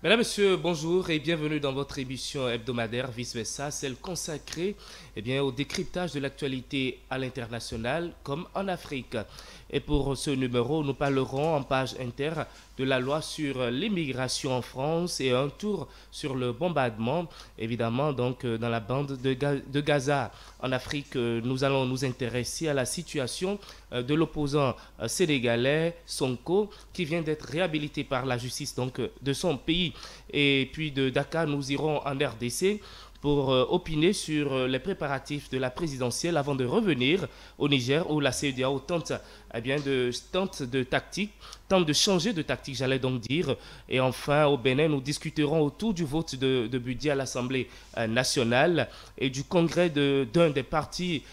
Mesdames, Messieurs, bonjour et bienvenue dans votre émission hebdomadaire Vice Versa, celle consacrée au décryptage de l'actualité à l'international comme en Afrique. Et pour ce numéro, nous parlerons en page inter de la loi sur l'immigration en France et un tour sur le bombardement, évidemment, donc dans la bande de Gaza. En Afrique, nous allons nous intéresser à la situation de l'opposant sénégalais Sonko, qui vient d'être réhabilité par la justice donc, de son pays. Et puis de Dakar, nous irons en RDC pour opiner sur les préparatifs de la présidentielle avant de revenir au Niger où la CEDEAO tente de changer de tactique, j'allais donc dire. Et enfin, au Bénin, nous discuterons autour du vote de budget à l'Assemblée nationale et du congrès d'un des partis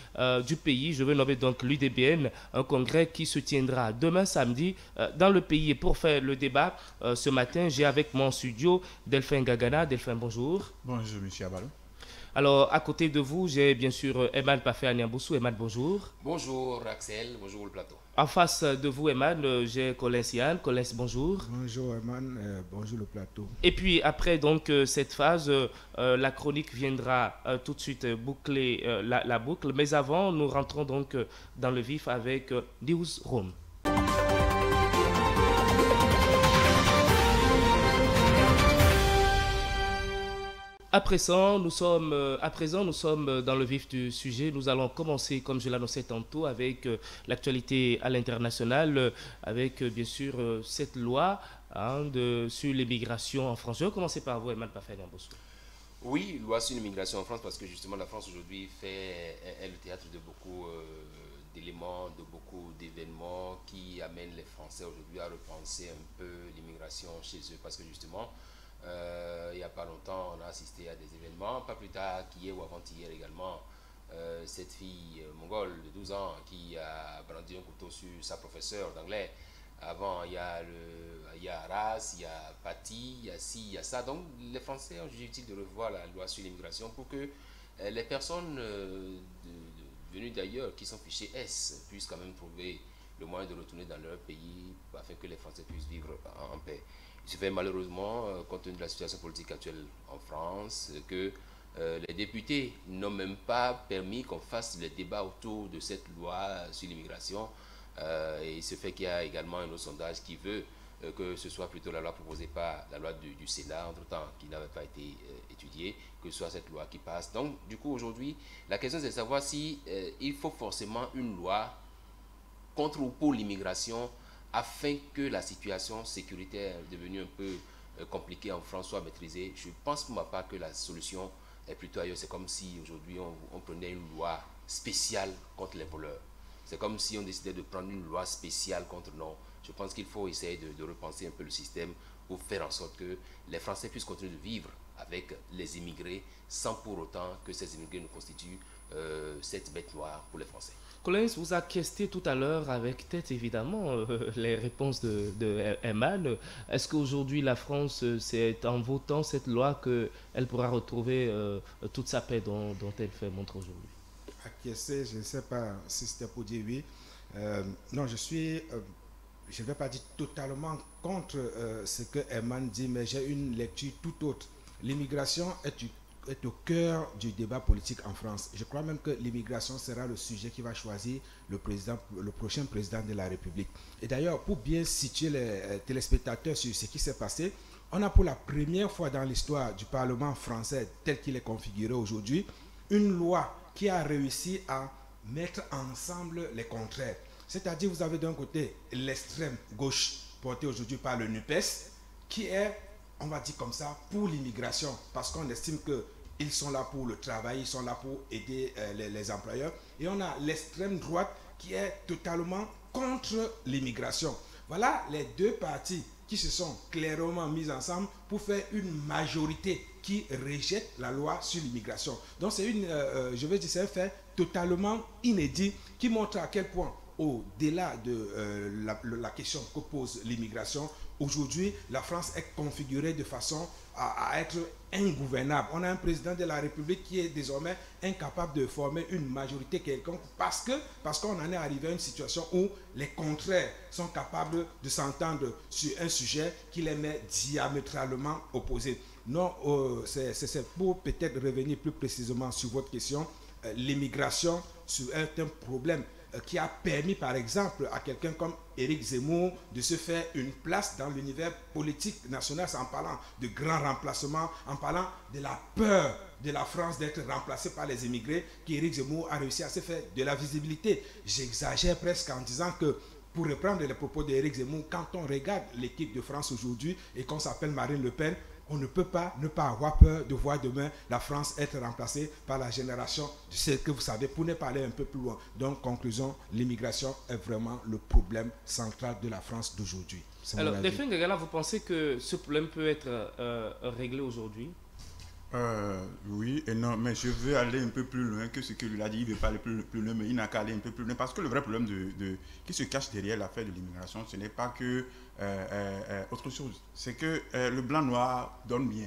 du pays. Je veux nommer donc l'UDBN, un congrès qui se tiendra demain samedi dans le pays. Et pour faire le débat, ce matin, j'ai avec moi en studio Delphin Gagana. Delphin, bonjour. Bonjour, monsieur Abalou. Alors, à côté de vous, j'ai bien sûr Eman Pafé Anyamboussou. Eman, bonjour. Bonjour Axel, bonjour le plateau. En face de vous, Eman, j'ai Colin Sian. Colin, bonjour. Bonjour Eman, bonjour le plateau. Et puis après donc cette phase, la chronique viendra tout de suite boucler la boucle. Mais avant, nous rentrons donc dans le vif avec Newsroom. À présent, nous sommes dans le vif du sujet. Nous allons commencer, comme je l'annonçais tantôt, avec l'actualité à l'international, avec bien sûr cette loi sur l'immigration en France. Je vais commencer par vous, Emmanuel Pafé-Nyamboussou. Oui, loi sur l'immigration en France, parce que justement la France aujourd'hui est le théâtre de beaucoup d'éléments, de beaucoup d'événements qui amènent les Français aujourd'hui à repenser un peu l'immigration chez eux, parce que justement, il n'y a pas longtemps, on a assisté à des événements, pas plus tard qu'hier ou avant-hier également, cette fille mongole de 12 ans qui a brandi un couteau sur sa professeure d'anglais. Avant, il y a Arras, il y a Paty, il y a ci, il y a ça. Donc, les Français ont jugé utile de revoir la loi sur l'immigration pour que les personnes venues d'ailleurs, qui sont fichées S, puissent quand même trouver le moyen de retourner dans leur pays afin que les Français puissent vivre en paix. Il se fait malheureusement, compte tenu de la situation politique actuelle en France, que les députés n'ont même pas permis qu'on fasse le débat autour de cette loi sur l'immigration. Et il se fait qu'il y a également un autre sondage qui veut que ce soit plutôt la loi proposée par la loi du Sénat, entre-temps, qui n'avait pas été étudiée, que ce soit cette loi qui passe. Donc, du coup, aujourd'hui, la question c'est de savoir si il faut forcément une loi contre ou pour l'immigration afin que la situation sécuritaire devenue un peu compliquée en France soit maîtrisée. Je pense pour ma part que la solution est plutôt ailleurs. C'est comme si aujourd'hui on prenait une loi spéciale contre les voleurs. C'est comme si on décidait de prendre une loi spéciale contre non. Je pense qu'il faut essayer de repenser un peu le système pour faire en sorte que les Français puissent continuer de vivre avec les immigrés sans pour autant que ces immigrés ne constituent cette bête noire pour les Français. Collins vous a questé tout à l'heure avec tête évidemment les réponses de Eman. Est-ce qu'aujourd'hui la France, c'est en votant cette loi qu'elle pourra retrouver toute sa paix dont elle fait montre aujourd'hui? Acquiescer, je ne sais pas si c'était pour dire oui. Non, je ne vais pas dire totalement contre ce que Eman dit, mais j'ai une lecture tout autre. L'immigration est au cœur du débat politique en France. Je crois même que l'immigration sera le sujet qui va choisir le prochain président de la République. Et d'ailleurs, pour bien situer les téléspectateurs sur ce qui s'est passé, on a pour la première fois dans l'histoire du Parlement français tel qu'il est configuré aujourd'hui, une loi qui a réussi à mettre ensemble les contraires. C'est-à-dire, vous avez d'un côté l'extrême gauche portée aujourd'hui par le NUPES, qui est, on va dire comme ça, pour l'immigration, parce qu'on estime qu'ils sont là pour le travail, ils sont là pour aider les employeurs. Et on a l'extrême droite qui est totalement contre l'immigration. Voilà les deux partis qui se sont clairement mis ensemble pour faire une majorité qui rejette la loi sur l'immigration. Donc c'est un fait totalement inédit qui montre à quel point, au-delà de la question que pose l'immigration, Aujourd'hui, la France est configurée de façon à être ingouvernable. On a un président de la République qui est désormais incapable de former une majorité quelconque parce qu'on en est arrivé à une situation où les contraires sont capables de s'entendre sur un sujet qui les met diamétralement opposés. Non, c'est pour peut-être revenir plus précisément sur votre question. L'immigration est un problème qui a permis par exemple à quelqu'un comme Éric Zemmour de se faire une place dans l'univers politique national, en parlant de grands remplacements, en parlant de la peur de la France d'être remplacée par les immigrés, qu'Éric Zemmour a réussi à se faire de la visibilité. J'exagère presque en disant que, pour reprendre les propos d'Éric Zemmour, quand on regarde l'équipe de France aujourd'hui et qu'on s'appelle Marine Le Pen, on ne peut pas ne pas avoir peur de voir demain la France être remplacée par la génération de ce que vous savez, pour ne pas aller un peu plus loin. Donc, conclusion, l'immigration est vraiment le problème central de la France d'aujourd'hui. Alors, Delphine Gagala, vous pensez que ce problème peut être réglé aujourd'hui? Oui et non, mais je veux aller un peu plus loin que ce que lui a dit. Il veut pas aller plus loin, mais il n'a qu'à aller un peu plus loin. Parce que le vrai problème qui se cache derrière l'affaire de l'immigration, ce n'est pas que autre chose. C'est que le blanc-noir donne bien.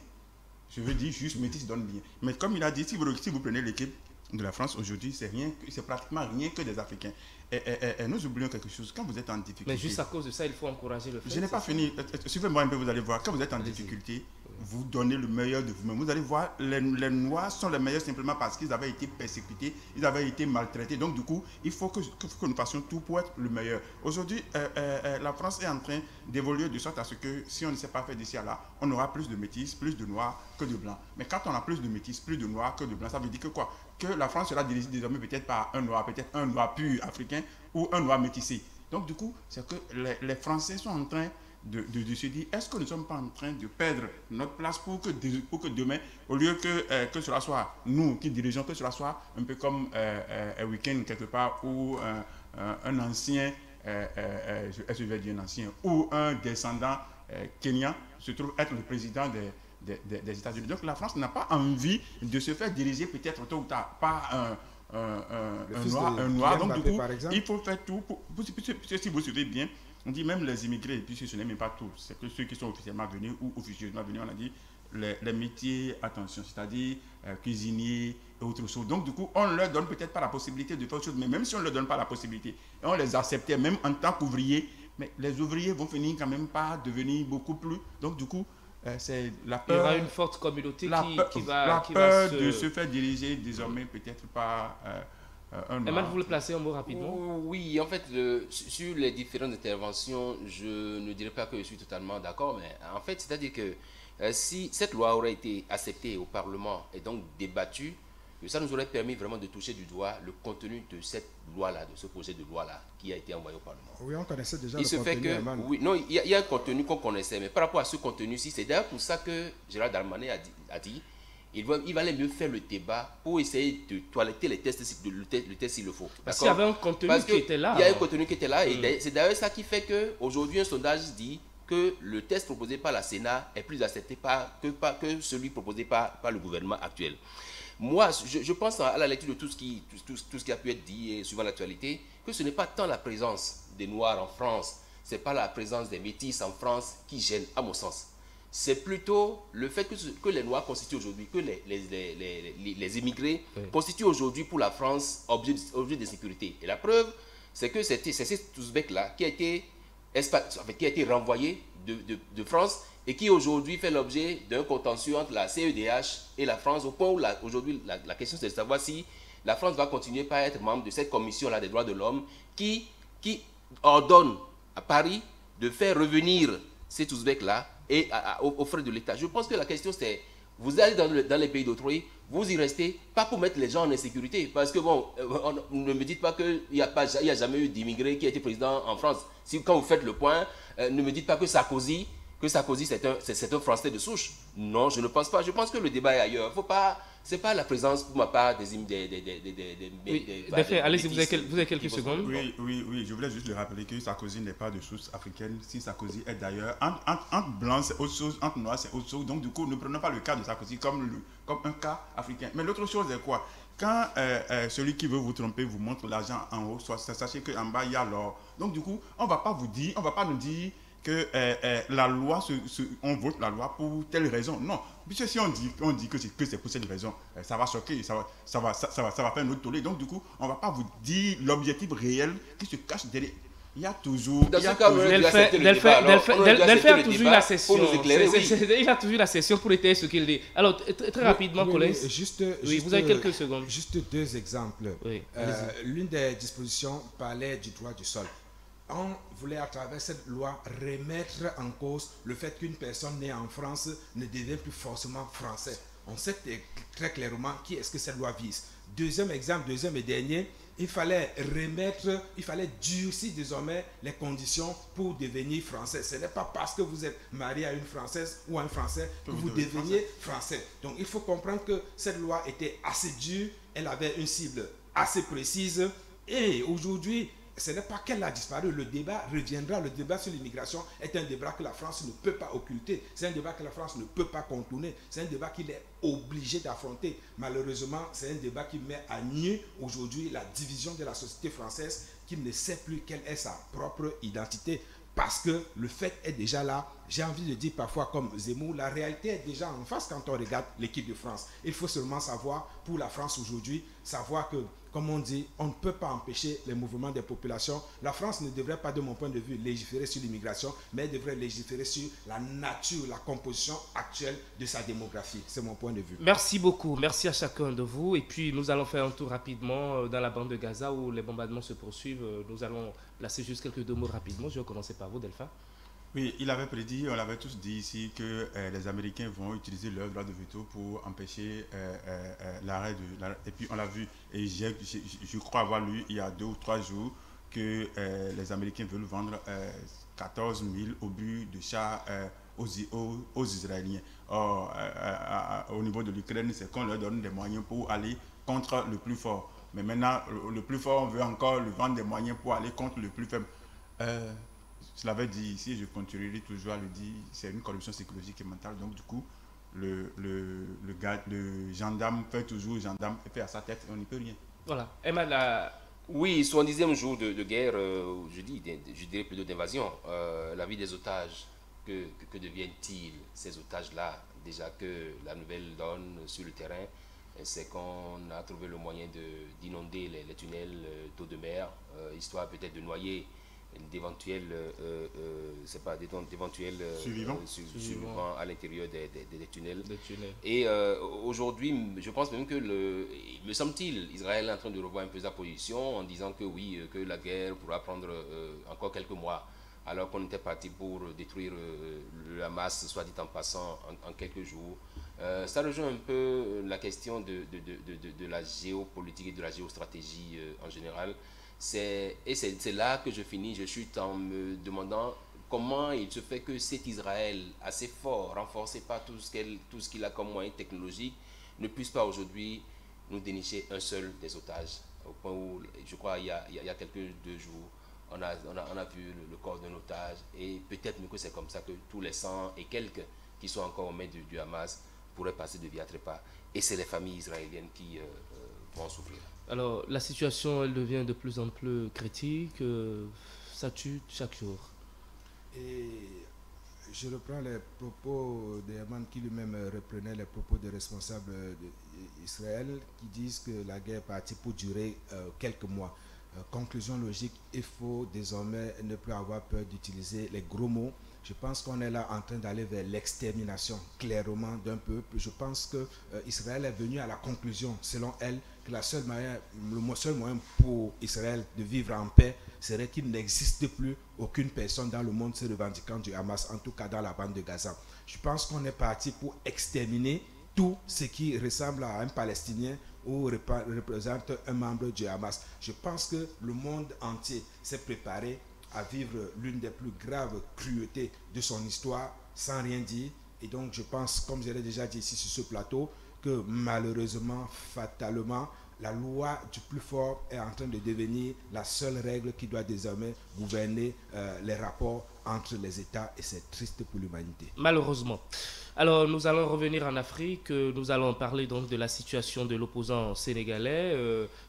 Je veux dire, juste métis donne bien. Mais comme il a dit, si vous prenez l'équipe de la France aujourd'hui, c'est pratiquement rien que des Africains. Et nous oublions quelque chose. Quand vous êtes en difficulté... Mais juste à cause de ça, il faut encourager le fait. Je n'ai pas fini. Suivez-moi un peu, vous allez voir. Quand vous êtes en difficulté, vous donnez le meilleur de vous-même. Vous allez voir, les Noirs sont les meilleurs simplement parce qu'ils avaient été persécutés, ils avaient été maltraités. Donc du coup, il faut que nous fassions tout pour être le meilleur. Aujourd'hui, la France est en train d'évoluer de sorte à ce que si on ne sait pas faire d'ici à là, on aura plus de métis, plus de noirs que de blancs. Mais quand on a plus de métis, plus de noirs que de blancs, ça veut dire que quoi? Que la France sera dirigée désormais peut-être par un noir, peut-être un noir pur africain ou un noir métissé. Donc du coup, c'est que les Français sont en train de se dire, est-ce que nous ne sommes pas en train de perdre notre place pour que demain, au lieu que cela soit nous qui dirigeons, que cela soit un peu comme un week-end quelque part où un ancien, je vais dire un ancien, ou un descendant kenyan se trouve être le président des États-Unis. Donc la France n'a pas envie de se faire diriger peut-être tôt ou tard par un noir. Donc du coup, il faut faire tout si vous suivez bien. On dit même les immigrés, puisque ce n'est même pas tous, c'est que ceux qui sont officiellement venus ou officieusement venus, on a dit les métiers, attention, c'est-à-dire cuisiniers et autres choses. Donc du coup, on ne leur donne peut-être pas la possibilité de faire autre chose, mais même si on ne leur donne pas la possibilité, et on les acceptait même en tant qu'ouvriers, mais les ouvriers vont finir quand même par devenir beaucoup plus. Donc du coup, c'est la peur. Il y aura une forte communauté qui va de se faire diriger désormais peut-être par... Emmanuel, vous le placez un mot rapidement? Oui, en fait, sur les différentes interventions, je ne dirais pas que je suis totalement d'accord, mais en fait, c'est-à-dire que si cette loi aurait été acceptée au Parlement et donc débattue, ça nous aurait permis vraiment de toucher du doigt le contenu de cette loi-là, de ce projet de loi-là qui a été envoyé au Parlement. Oui, on connaissait déjà le contenu. Oui, non, il y a un contenu qu'on connaissait, mais par rapport à ce contenu-ci, c'est d'ailleurs pour ça que Gérald Darmanin a dit il valait mieux faire le débat pour essayer de toiletter les tests, le test s'il le faut. Parce qu'il y avait un contenu qui était là. Il y a un contenu qui était là, et c'est d'ailleurs ça qui fait qu'aujourd'hui, un sondage dit que le test proposé par la Sénat est plus accepté que celui proposé par le gouvernement actuel. Moi, je pense à la lecture de tout ce qui a pu être dit et suivant l'actualité, que ce n'est pas tant la présence des Noirs en France, ce n'est pas la présence des Métis en France qui gêne, à mon sens. C'est plutôt le fait que les Noirs constituent aujourd'hui, que les immigrés constituent aujourd'hui pour la France objet de sécurité. Et la preuve, c'est que c'est cet Ouzbek-là qui a été renvoyé de France et qui aujourd'hui fait l'objet d'un contentieux entre la CEDH et la France, au point où aujourd'hui la question c'est de savoir si la France va continuer par être membre de cette commission-là des droits de l'homme qui ordonne à Paris de faire revenir cet Ouzbek-là et aux frais de l'État. Je pense que la question c'est, vous allez dans les pays d'autrui, vous y restez, pas pour mettre les gens en insécurité, parce que bon, ne me dites pas qu'il n'y a jamais eu d'immigré qui a été président en France. Quand vous faites le point, ne me dites pas que Sarkozy c'est un Français de souche. Non, je ne pense pas. Je pense que le débat est ailleurs. C'est pas la présence pour ma part des allez-y, vous avez quelques secondes. Oui, je voulais juste le rappeler que Sarkozy n'est pas de source africaine. Si Sarkozy est d'ailleurs, entre blancs c'est autre chose, entre noirs c'est autre chose. Donc du coup, ne prenons pas le cas de Sarkozy comme un cas africain. Mais l'autre chose est quoi? Quand celui qui veut vous tromper vous montre l'argent en haut, sachez qu'en bas il y a l'or. Donc du coup, on ne va pas nous dire que la loi, on vote la loi pour telle raison. Non, puisque si on dit que c'est pour cette raison, ça va choquer, ça va faire notre tollé. Donc du coup, on ne va pas vous dire l'objectif réel qui se cache derrière. Il y a toujours... Dans ce cas, Delphin a toujours la session. Pour nous éclairer, oui. Il a toujours la session pour étayer ce qu'il dit. Alors, très rapidement, Colin. Oui, vous avez quelques secondes. Juste deux exemples. Oui, l'une des dispositions parlait du droit du sol. On voulait à travers cette loi remettre en cause le fait qu'une personne née en France ne devient plus forcément français. On sait très clairement qui est-ce que cette loi vise. Deuxième exemple, deuxième et dernier, il fallait durcir désormais les conditions pour devenir français. Ce n'est pas parce que vous êtes marié à une Française ou à un Français que vous deveniez français. Donc il faut comprendre que cette loi était assez dure, elle avait une cible assez précise et aujourd'hui, ce n'est pas qu'elle a disparu, le débat reviendra. Le débat sur l'immigration est un débat que la France ne peut pas occulter. C'est un débat que la France ne peut pas contourner. C'est un débat qu'il est obligé d'affronter. Malheureusement, c'est un débat qui met à nu aujourd'hui la division de la société française qui ne sait plus quelle est sa propre identité. Parce que le fait est déjà là. J'ai envie de dire parfois comme Zemmour, la réalité est déjà en face quand on regarde l'équipe de France. Il faut seulement savoir, pour la France aujourd'hui, savoir que, comme on dit, on ne peut pas empêcher les mouvements des populations. La France ne devrait pas, de mon point de vue, légiférer sur l'immigration, mais elle devrait légiférer sur la nature, la composition actuelle de sa démographie. C'est mon point de vue. Merci beaucoup. Merci à chacun de vous. Et puis, nous allons faire un tour rapidement dans la bande de Gaza où les bombardements se poursuivent. Nous allons placer juste quelques deux mots rapidement. Je vais commencer par vous, Delphin. Oui, il avait prédit, on l'avait tous dit ici, que les Américains vont utiliser leur droit de veto pour empêcher l'arrêt et puis on l'a vu, et je crois avoir lu il y a 2 ou 3 jours que les Américains veulent vendre 14 000 obus de chars aux Israéliens. Or, au niveau de l'Ukraine, c'est qu'on leur donne des moyens pour aller contre le plus fort. Mais maintenant, le plus fort, on veut encore lui vendre des moyens pour aller contre le plus faible. Je l'avais dit ici et je continuerai toujours à le dire, c'est une corruption psychologique et mentale. Donc du coup, le gendarme fait toujours gendarme et fait à sa tête et on n'y peut rien. Voilà. Emma, oui, 70e jour de guerre, je dirais plutôt d'invasion. La vie des otages, que deviennent-ils ces otages-là? Déjà que la nouvelle donne sur le terrain, c'est qu'on a trouvé le moyen d'inonder les tunnels d'eau de mer, histoire peut-être de noyer d'éventuels survivants à l'intérieur des tunnels. Et aujourd'hui, je pense même que, me semble-t-il, Israël est en train de revoir un peu sa position en disant que oui, que la guerre pourra prendre encore quelques mois, alors qu'on était parti pour détruire le Hamas, soit dit en passant, en quelques jours. Ça rejoint un peu la question de la géopolitique et de la géostratégie en général. C'est là que je finis. Je suis en me demandant comment il se fait que cet Israël assez fort, renforcé par tout ce qu'il a comme moyen technologique, ne puisse pas aujourd'hui nous dénicher un seul des otages. Au point où, je crois, il y a quelques 2 jours, on a vu le corps d'un otage, et peut-être que c'est comme ça que tous les 100 et quelques qui sont encore aux mains du Hamas pourraient passer de vie à trépas. Et c'est les familles israéliennes qui vont souffrir. Alors, la situation, elle devient de plus en plus critique. Ça tue chaque jour. Et je reprends les propos d'Herman qui lui-même reprenait les propos des responsables d'Israël qui disent que la guerre est partie pour durer quelques mois. Conclusion logique, il faut désormais ne plus avoir peur d'utiliser les gros mots. Je pense qu'on est là en train d'aller vers l'extermination clairement d'un peuple. Je pense que Israël est venu à la conclusion, selon elle, que le seul moyen pour Israël de vivre en paix serait qu'il n'existe plus aucune personne dans le monde se revendiquant du Hamas, en tout cas dans la bande de Gaza. Je pense qu'on est parti pour exterminer tout ce qui ressemble à un Palestinien ou représente un membre du Hamas. Je pense que le monde entier s'est préparé à vivre l'une des plus graves cruautés de son histoire sans rien dire. Et donc je pense, comme je l'ai déjà dit ici sur ce plateau, que malheureusement, fatalement, la loi du plus fort est en train de devenir la seule règle qui doit désormais gouverner les rapports entre les États, et c'est triste pour l'humanité. Malheureusement. Alors, nous allons revenir en Afrique. Nous allons parler donc de la situation de l'opposant sénégalais,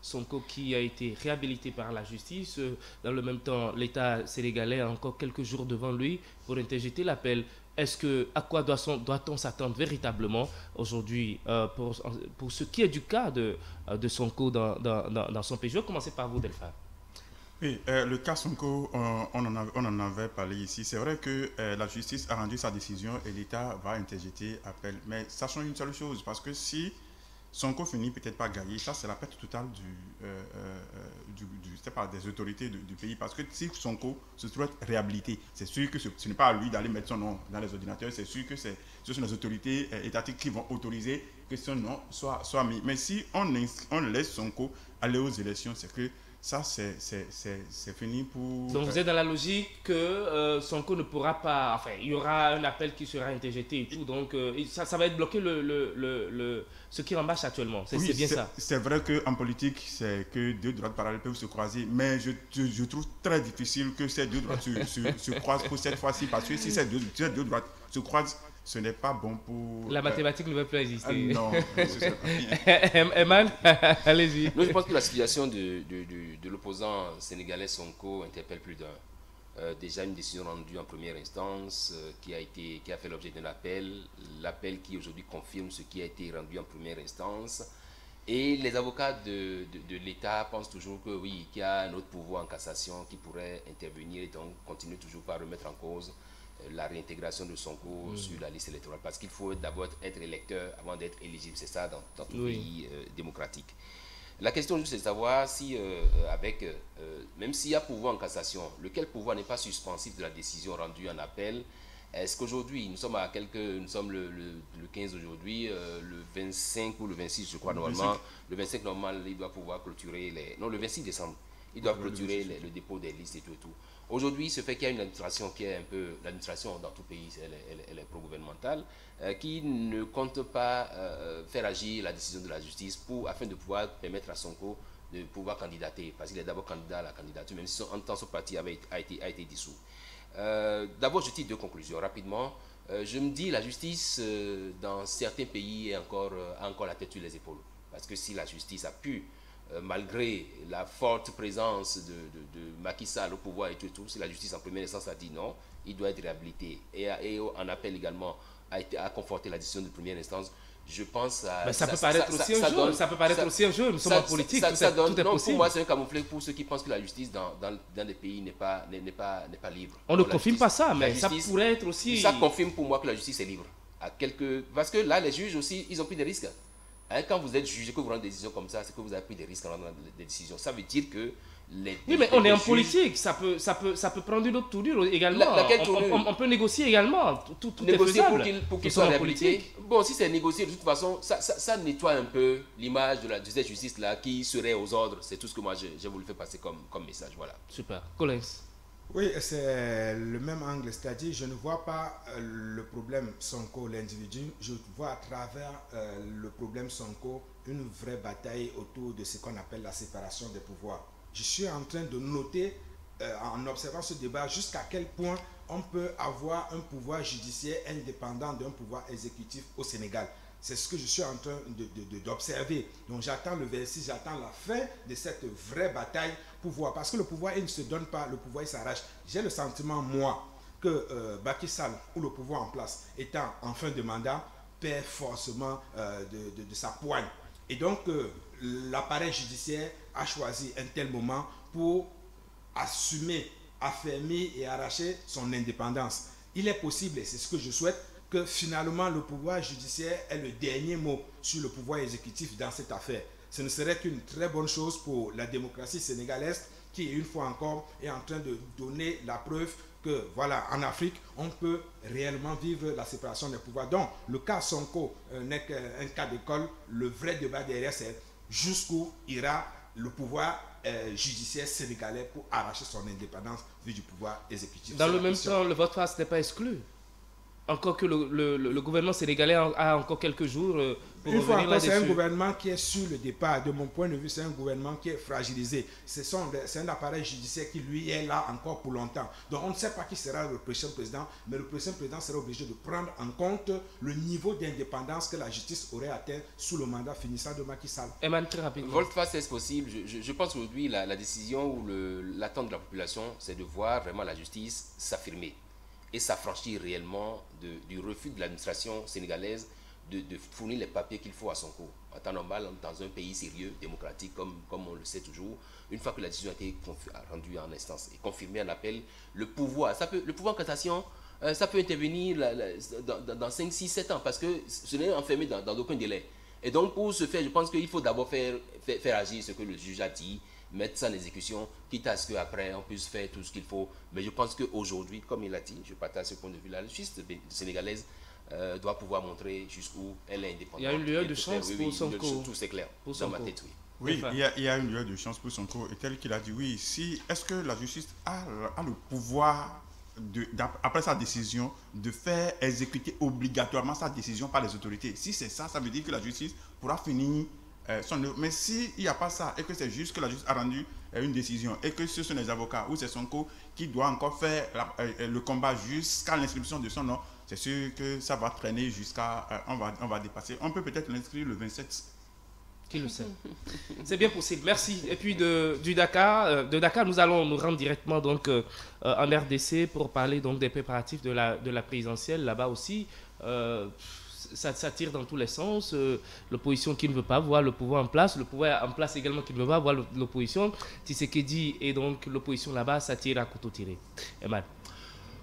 Sonko, qui a été réhabilité par la justice. Dans le même temps, l'État sénégalais a encore quelques jours devant lui pour interjeter l'appel. À quoi doit-on s'attendre véritablement aujourd'hui pour ce qui est du cas de Sonko dans son pays? Je vais commencer par vous, Delphin. Oui, le cas Sonko, on en avait parlé ici. C'est vrai que la justice a rendu sa décision et l'État va interjeter appel. Mais sachons une seule chose, parce que si Sonko finit peut-être par gagner, ça c'est la perte totale des autorités du pays. Parce que si Sonko se trouve réhabilité, c'est sûr que ce n'est pas à lui d'aller mettre son nom dans les ordinateurs, c'est sûr que ce sont les autorités étatiques qui vont autoriser que son nom soit mis. Mais si on laisse Sonko aller aux élections, c'est que ça, c'est fini pour... Donc vous êtes dans la logique que Sonko ne pourra pas... Enfin, il y aura un appel qui sera interjeté et tout. Donc ça va être bloqué ce qui est en marche actuellement. C'est bien ça. C'est vrai qu'en politique, c'est que deux droites parallèles peuvent se croiser. Mais je trouve très difficile que ces deux droites se croisent pour cette fois-ci. Parce que si ces deux droites se croisent, ce n'est pas bon pour... La mathématique ne va plus exister. Non, Eman, allez-y. Je pense que la situation de l'opposant sénégalais Sonko interpelle plus d'un. Déjà une décision rendue en première instance qui a fait l'objet d'un appel. L'appel qui aujourd'hui confirme ce qui a été rendu en première instance. Et les avocats de l'État pensent toujours que oui, qu'il y a un autre pouvoir en cassation qui pourrait intervenir et donc continuer toujours par remettre en cause la réintégration de Sonko sur la liste électorale, parce qu'il faut d'abord être électeur avant d'être éligible, c'est ça dans tout pays démocratique. La question juste c'est de savoir si même s'il y a pouvoir en cassation, lequel pouvoir n'est pas suspensif de la décision rendue en appel. Est-ce qu'aujourd'hui, nous sommes le 15 aujourd'hui, le 25 ou le 26 je crois normalement, le 25 normalement il doit pouvoir clôturer le 26 décembre, il doit clôturer le dépôt des listes et tout et tout. Aujourd'hui, ce fait qu'il y a une administration qui est un peu... L'administration dans tout pays, elle est pro-gouvernementale, qui ne compte pas faire agir la décision de la justice afin de pouvoir permettre à Sonko de pouvoir candidater, parce qu'il est d'abord candidat à la candidature, même si en temps son parti a été dissous. D'abord, je tire deux conclusions rapidement. Je me dis la justice, dans certains pays, a encore la tête sur les épaules. Parce que si la justice a pu... malgré la forte présence de Macky Sall au pouvoir et tout, si la justice en première instance a dit non, il doit être réhabilité. Et en appel également a conforté la décision de première instance. Je pense à... ça peut paraître aussi un jeu. Nous sommes en politique, tout est possible. Pour moi, c'est un camouflet pour ceux qui pensent que la justice dans des pays n'est pas libre. On ne confirme pas ça, mais ça pourrait être aussi... Ça confirme pour moi que la justice est libre. Parce que là, les juges aussi, ils ont pris des risques. Quand vous êtes jugé, que vous rendez des décisions comme ça, c'est que vous avez pris des risques en rendant des décisions. Ça veut dire que oui, mais on est en politique, ça peut prendre une autre tournure également. On peut négocier également, tout est faisable. Pour qu'il soit réhabilité. Bon, si c'est négocié, de toute façon, ça nettoie un peu l'image de cette justice-là qui serait aux ordres. C'est tout ce que moi j'ai voulu faire passer comme message. Voilà. Super. Collins. Oui, c'est le même angle, c'est-à-dire je ne vois pas le problème Sonko, l'individu, je vois à travers le problème Sonko une vraie bataille autour de ce qu'on appelle la séparation des pouvoirs. Je suis en train de noter, en observant ce débat, jusqu'à quel point on peut avoir un pouvoir judiciaire indépendant d'un pouvoir exécutif au Sénégal. C'est ce que je suis en train d'observer. Donc j'attends le 26, j'attends la fin de cette vraie bataille pour voir. Parce que le pouvoir, il ne se donne pas, le pouvoir, il s'arrache. J'ai le sentiment, moi, que Macky Sall, ou le pouvoir en place, étant en fin de mandat, perd forcément de sa poigne. Et donc, l'appareil judiciaire a choisi un tel moment pour assumer, affermir et arracher son indépendance. Il est possible, et c'est ce que je souhaite, que finalement le pouvoir judiciaire ait le dernier mot sur le pouvoir exécutif dans cette affaire. Ce ne serait qu'une très bonne chose pour la démocratie sénégalaise qui, une fois encore, est en train de donner la preuve que, voilà, en Afrique, on peut réellement vivre la séparation des pouvoirs. Donc, le cas Sonko n'est qu'un cas d'école. Le vrai débat derrière, c'est jusqu'où ira le pouvoir judiciaire sénégalais pour arracher son indépendance vu du pouvoir exécutif. Dans le même temps, le vote face n'est pas exclu. Encore que le gouvernement sénégalais a encore quelques jours pour Une fois revenir encore, c'est un là-dessus. gouvernement qui est sur le départ. De mon point de vue, c'est un gouvernement qui est fragilisé. C'est un appareil judiciaire qui, lui, est là encore pour longtemps. Donc, on ne sait pas qui sera le prochain président, mais le prochain président sera obligé de prendre en compte le niveau d'indépendance que la justice aurait atteint sous le mandat finissant de Macky Sall. Eman, très rapidement. Volte-face, est-ce possible? Je pense aujourd'hui la décision ou l'attente de la population, c'est de voir vraiment la justice s'affirmer et s'affranchir réellement du refus de l'administration sénégalaise de fournir les papiers qu'il faut à son cours. En temps normal, dans un pays sérieux, démocratique, comme on le sait toujours, une fois que la décision a été rendue en instance et confirmée en appel, le pouvoir en cassation, ça peut intervenir dans 5, 6, 7 ans, parce que ce n'est enfermé dans aucun délai. Et donc, pour ce faire, je pense qu'il faut d'abord faire agir ce que le juge a dit, mettre ça en exécution, quitte à ce qu'après on puisse faire tout ce qu'il faut. Mais je pense qu'aujourd'hui, comme il a dit, je partage ce point de vue-là, la justice sénégalaise doit pouvoir montrer jusqu'où elle est indépendante. Il y a une lueur de chance pour Sonko. Tout c'est clair, dans ma tête, oui. Oui, il y a une lueur de chance pour Sonko, et tel qu'il a dit, oui, est-ce que la justice a le pouvoir, après sa décision, de faire exécuter obligatoirement sa décision par les autorités? Si c'est ça, ça veut dire que la justice pourra finir son œuvre. Mais s'il n'y a pas ça, et que c'est juste que la justice a rendu une décision, et que ce sont les avocats, ou c'est Sonko qui doit encore faire le combat jusqu'à l'inscription de son nom, c'est sûr que ça va traîner jusqu'à... on va dépasser. On peut peut-être l'inscrire le 27. Qui le sait? C'est bien possible. Merci. Et puis de Dakar, nous allons nous rendre directement donc en RDC pour parler donc des préparatifs de la présidentielle. Là-bas aussi, ça tire dans tous les sens. L'opposition qui ne veut pas voir le pouvoir en place, le pouvoir en place également qui ne veut pas voir l'opposition. Tshisekedi et donc l'opposition là-bas, ça tire à couteau tiré. Eman.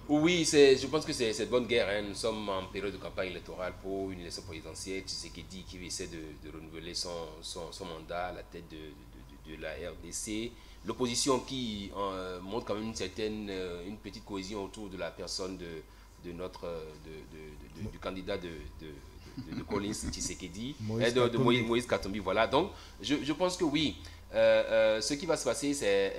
Oui, je pense que c'est de bonne guerre. Hein. Nous sommes en période de campagne électorale pour une élection présidentielle. Tshisekedi qui essaie de renouveler son mandat à la tête de la RDC. L'opposition qui montre quand même une petite cohésion autour de la personne du candidat de Collins Tshisekedi, Moïse Katumbi. Voilà. Donc, je pense que oui. Ce qui va se passer,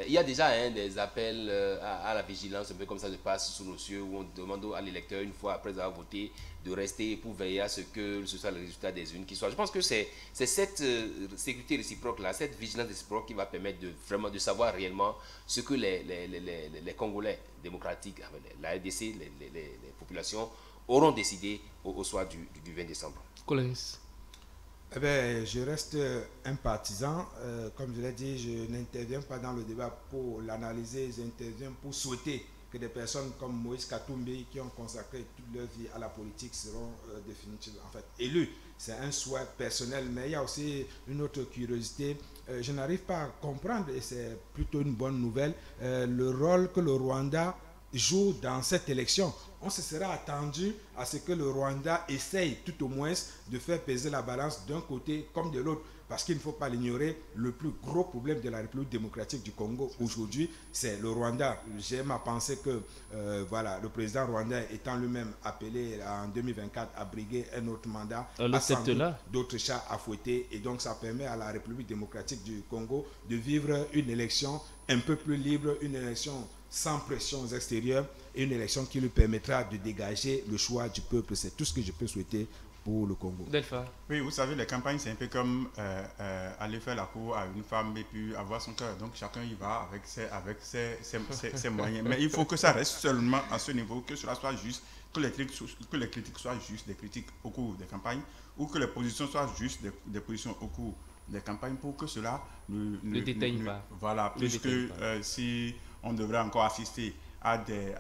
il y a déjà des appels à la vigilance, un peu comme ça se passe sous nos cieux, où on demande à l'électeur, une fois après avoir voté, de rester pour veiller à ce que ce soit le résultat des urnes qui soit. Je pense que c'est cette sécurité réciproque-là, cette vigilance réciproque qui va permettre vraiment de savoir réellement ce que les Congolais démocratiques, la RDC, les populations auront décidé au soir du 20 décembre. Collins. Eh bien, je reste un partisan. Comme je l'ai dit, je n'interviens pas dans le débat pour l'analyser, j'interviens pour souhaiter que des personnes comme Moïse Katumbi, qui ont consacré toute leur vie à la politique, seront définitivement élues. C'est un souhait personnel, mais il y a aussi une autre curiosité. Je n'arrive pas à comprendre, et c'est plutôt une bonne nouvelle, le rôle que le Rwanda joue dans cette élection. On se sera attendu à ce que le Rwanda essaye tout au moins de faire peser la balance d'un côté comme de l'autre. Parce qu'il ne faut pas l'ignorer, le plus gros problème de la République démocratique du Congo aujourd'hui, c'est le Rwanda. J'aime à penser que voilà, le président rwandais étant lui-même appelé en 2024 à briguer un autre mandat, a sans doute d'autres chats à fouetter. Et donc ça permet à la République démocratique du Congo de vivre une élection un peu plus libre, une élection sans pression extérieure et une élection qui lui permettra de dégager le choix du peuple. C'est tout ce que je peux souhaiter pour le Congo. Delphin. Oui, vous savez, les campagnes, c'est un peu comme aller faire la cour à une femme et puis avoir son cœur. Donc chacun y va avec ses moyens. Mais il faut que ça reste seulement à ce niveau, que cela soit juste, que les critiques soient justes des critiques au cours des campagnes, ou que les positions soient justes des positions au cours des campagnes, pour que cela ne déteigne pas. Voilà, puisque si on devrait encore assister à des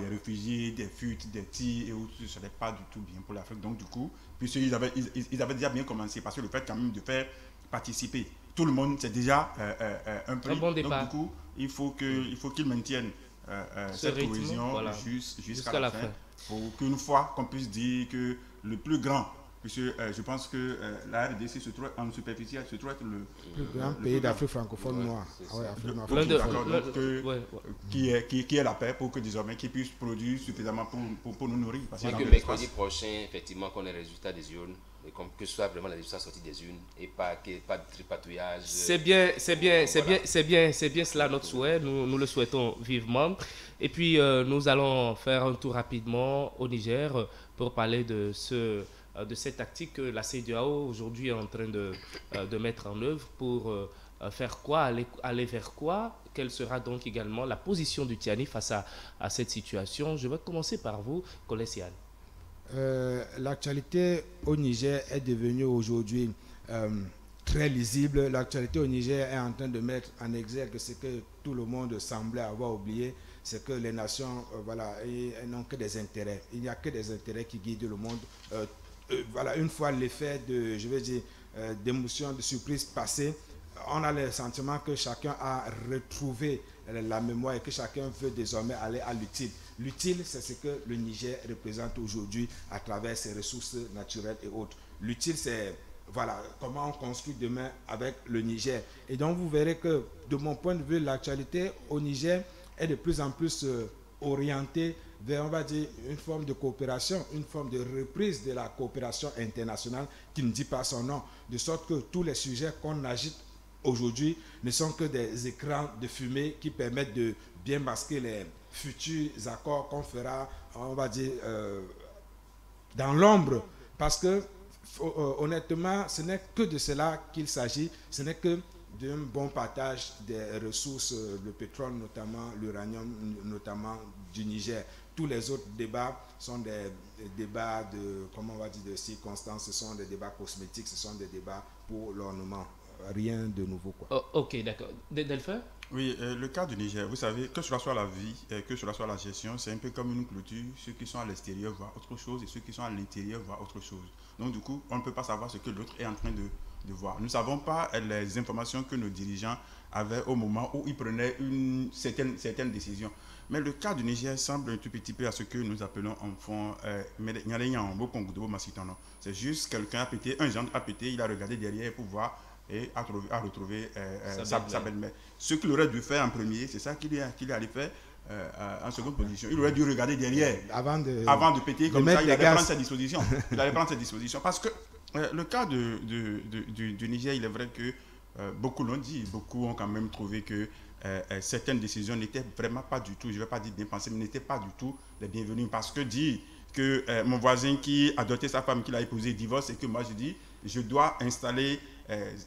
réfugiés, des fuites, des tirs et autres, ce ne serait pas du tout bien pour l'Afrique. Donc du coup, puisqu'ils avaient déjà bien commencé, parce que le fait quand même de faire participer tout le monde, c'est déjà un prix. Un bon départ. Donc du coup, il faut qu'ils maintiennent cette rythme, cohésion voilà, jusqu'à la fin. Pour qu'une fois qu'on puisse dire que le plus grand, puisque je pense que la RDC se trouve en superficie, se trouve être le plus grand pays d'Afrique francophone noire. Qui est la paix pour que désormais qu'ils puissent produire suffisamment pour nous nourrir. Parce que mercredi prochain, effectivement, qu'on ait les résultats des urnes, que ce soit vraiment la résultat sortie des urnes et pas de tripatouillage. C'est bien cela notre souhait, nous le souhaitons vivement. Et puis nous allons faire un tour rapidement au Niger pour parler de cette tactique que la CEDEAO aujourd'hui est en train de mettre en œuvre pour faire quoi, aller vers quoi. Quelle sera donc également la position du Tiani face à cette situation? Je vais commencer par vous, Kolesian. L'actualité au Niger est devenue aujourd'hui très lisible. L'actualité au Niger est en train de mettre en exergue ce que tout le monde semblait avoir oublié, c'est que les nations n'ont que des intérêts. Il n'y a que des intérêts qui guident le monde. Une fois l'effet de, d'émotion, de surprise passé, on a le sentiment que chacun a retrouvé la mémoire et que chacun veut désormais aller à l'utile. L'utile, c'est ce que le Niger représente aujourd'hui à travers ses ressources naturelles et autres. L'utile, c'est comment on construit demain avec le Niger. Et donc, vous verrez que, de mon point de vue, l'actualité au Niger est de plus en plus orientée vers, on va dire, une forme de coopération, une forme de reprise de la coopération internationale qui ne dit pas son nom. De sorte que tous les sujets qu'on agite aujourd'hui ne sont que des écrans de fumée qui permettent de bien masquer les futurs accords qu'on fera, on va dire, dans l'ombre. Parce que, honnêtement, ce n'est que de cela qu'il s'agit. Ce n'est que d'un bon partage des ressources, le pétrole notamment, l'uranium notamment du Niger. Tous les autres débats sont des débats de circonstances, ce sont des débats cosmétiques, ce sont des débats pour l'ornement. Rien de nouveau, quoi. Oh, ok, d'accord. Delphin? Oui, le cas du Niger, vous savez, que cela soit la vie, que cela soit la gestion, c'est un peu comme une clôture. Ceux qui sont à l'extérieur voient autre chose et ceux qui sont à l'intérieur voient autre chose. Donc du coup, on ne peut pas savoir ce que l'autre est en train de voir. Nous ne savons pas les informations que nos dirigeants avaient au moment où ils prenaient une certaine décision. Mais le cas du Niger semble un tout petit peu à ce que nous appelons en fond, c'est juste quelqu'un a pété, un gendre a pété, il a regardé derrière pour voir et a retrouvé sa belle-mère. Ce qu'il aurait dû faire en premier, c'est ça qu'il est allé faire en seconde position. Il aurait dû regarder derrière avant de péter, comme ça il allait prendre ses dispositions. Parce que le cas du Niger, il est vrai que beaucoup l'ont dit, beaucoup ont quand même trouvé que certaines décisions n'étaient vraiment pas du tout, je ne vais pas dire bien pensées, mais n'étaient pas du tout les bienvenues. Parce que dire que mon voisin qui a doté sa femme, qu'il a épousé, divorce, et que moi je dis, je dois installer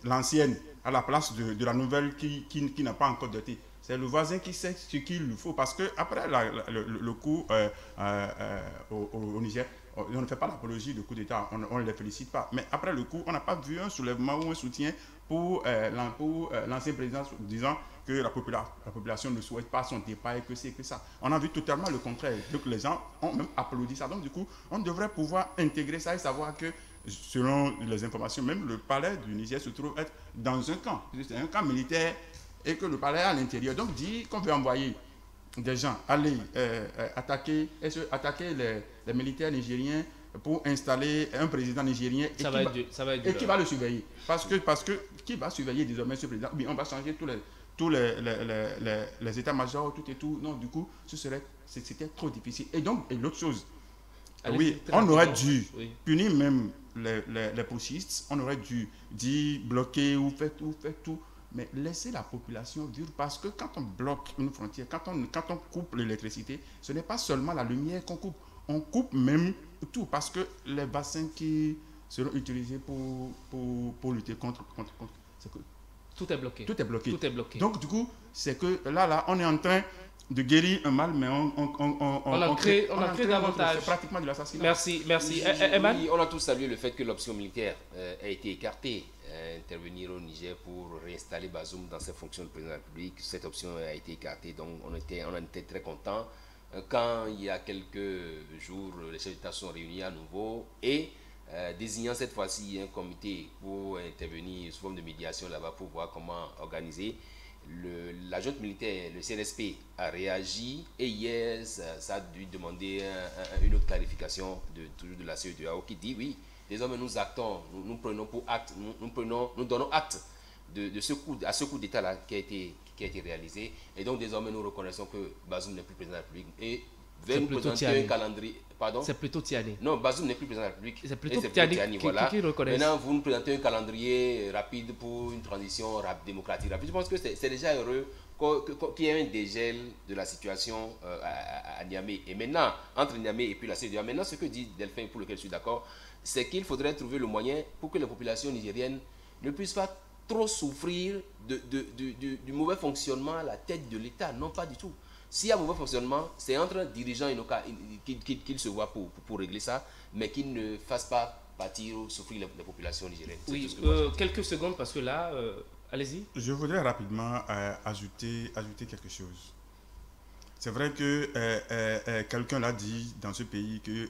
l'ancienne à la place de la nouvelle qui n'a pas encore doté. C'est le voisin qui sait ce qu'il lui faut. Parce qu'après le coup au Niger, on ne fait pas l'apologie de coup d'État, on ne les félicite pas. Mais après le coup, on n'a pas vu un soulèvement ou un soutien pour l'ancien président disant que la population ne souhaite pas son départ et que c'est que ça. On a vu totalement le contraire. Donc les gens ont même applaudi ça. Donc du coup, on devrait pouvoir intégrer ça et savoir que selon les informations, même le palais du Niger se trouve être dans un camp. C'est un camp militaire et que le palais est à l'intérieur. Donc dit qu'on veut envoyer des gens aller attaquer les militaires nigériens pour installer un président nigérien et qui va le surveiller. Parce que qui va surveiller désormais ce président? Oui, on va changer tous les états-majors, tout et tout. Non, du coup, c'était trop difficile. Et l'autre chose, on aurait dû punir même les putschistes, on aurait dû dire bloquer ou faire tout, mais laisser la population vivre, parce que quand on bloque une frontière, quand on coupe l'électricité, ce n'est pas seulement la lumière qu'on coupe, on coupe même tout, parce que les bassins qui seront utilisés pour lutter contre c'est que tout est bloqué. Tout est bloqué. Tout est bloqué. Donc du coup, c'est que là, on est en train de guérir un mal, mais on en crée davantage. C'est pratiquement de l'assassinat. Merci. Oui, on a tous salué le fait que l'option militaire a été écartée, intervenir au Niger pour réinstaller Bazoum dans ses fonctions de président de la République. Cette option a été écartée, donc on était très contents. Quand il y a quelques jours, les chefs d'État sont réunis à nouveau et désignant cette fois-ci un comité pour intervenir sous forme de médiation là-bas pour voir comment organiser. La junte militaire, le CNSP, a réagi et hier, ça a dû demander une autre clarification de la CEDEAO qui dit oui, désormais nous actons, nous prenons pour acte, nous donnons acte à ce coup d'État-là qui a été réalisé. Et donc désormais nous reconnaissons que Bazoum n'est plus président de la République et veut nous présenter un calendrier. Pardon? C'est plutôt Tiani. Non, Bazoum n'est plus président de la République. C'est plutôt Tiani, voilà. qui reconnaît. Maintenant, vous nous présentez un calendrier rapide pour une transition démocratique rapide. Je pense que c'est déjà heureux qu'il y ait un dégel de la situation à Niamey. Et maintenant, entre Niamey et puis la CEDEAO, maintenant, ce que dit Delphin, pour lequel je suis d'accord, c'est qu'il faudrait trouver le moyen pour que les populations nigériennes ne puissent pas trop souffrir du mauvais fonctionnement à la tête de l'État. Non, pas du tout. S'il y a mauvais fonctionnement, c'est entre dirigeants qu'ils se voient pour régler ça, mais qu'ils ne fassent pas pâtir ou souffrir les populations nigériennes. Oui, quelques secondes parce que là, allez-y. Je voudrais rapidement ajouter quelque chose. C'est vrai que quelqu'un l'a dit dans ce pays que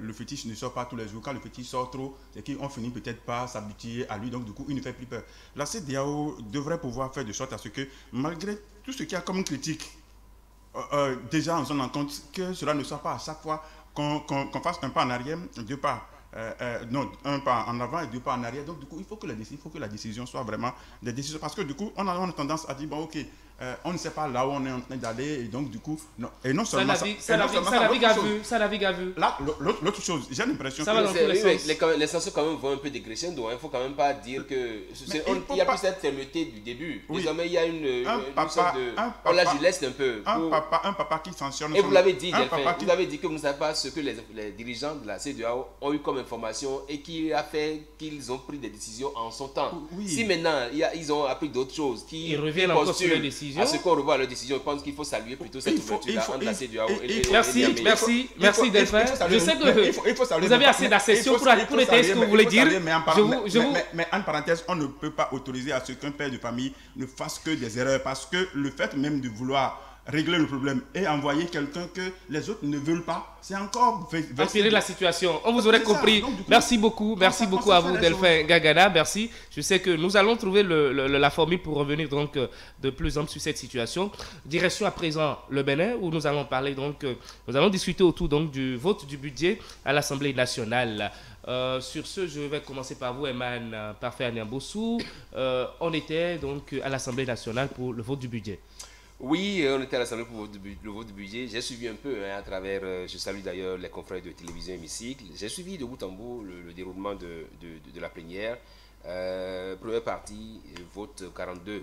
le fétiche ne sort pas tous les jours. Quand le fétiche sort trop, c'est qu'on finit peut-être pas s'habituer à lui, donc du coup, il ne fait plus peur. La CEDEAO devrait pouvoir faire de sorte à ce que, malgré tout ce qu'il y a comme critique, déjà en se rendant compte que cela ne soit pas à chaque fois qu'on fasse un pas en arrière, deux pas. Non, un pas en avant et deux pas en arrière. Donc, du coup, il faut que la décision soit vraiment des décisions. Parce que, du coup, on a tendance à dire, bon, ok, on ne sait pas là où on est en train d'aller. Et donc, du coup, non. Et non seulement ça navigue à vue. Là, l'autre chose, j'ai l'impression que... va dans tous les sens. Les sensations quand même vont un peu décrescendo. Il ne faut quand même pas dire que... Il n'y a plus cette fermeté du début. Oui. Désormais, il y a une sorte de... On la laisse un peu. Un papa qui sanctionne... Et vous l'avez dit, Delphin, vous avez dit que vous ne savez pas ce que les dirigeants de la CEDEAO ont eu comme information et qui a fait qu'ils ont pris des décisions en son temps. Oui. Si maintenant, ils ont appris d'autres choses, ils reviennent encore sur les décisions. À ce qu'on revoit leurs décisions, je pense qu'il faut saluer plutôt cette ouverture entre la CEDEAO et Merci Delphin. Je sais que vous avez assez d'accession pour détailler ce que vous voulez dire. Mais en parenthèse, on ne peut pas autoriser à ce qu'un père de famille ne fasse que des erreurs parce que le fait même de vouloir régler le problème et envoyer quelqu'un que les autres ne veulent pas, c'est encore empirer la situation. On vous aurait compris. Merci beaucoup à vous Delphin Gagana, merci. Je sais que nous allons trouver la formule pour revenir donc de plus en plus sur cette situation. Direction à présent le Bénin où nous allons parler donc, nous allons discuter autour donc du vote du budget à l'Assemblée nationale. Sur ce, je vais commencer par vous, Eman Parfait Anyambossou. On était donc à l'Assemblée nationale pour le vote du budget. Oui, on était à l'Assemblée pour le vote du budget. J'ai suivi un peu à travers, je salue d'ailleurs les confrères de télévision Hémicycle. J'ai suivi de bout en bout le déroulement de la plénière. Première partie, vote 82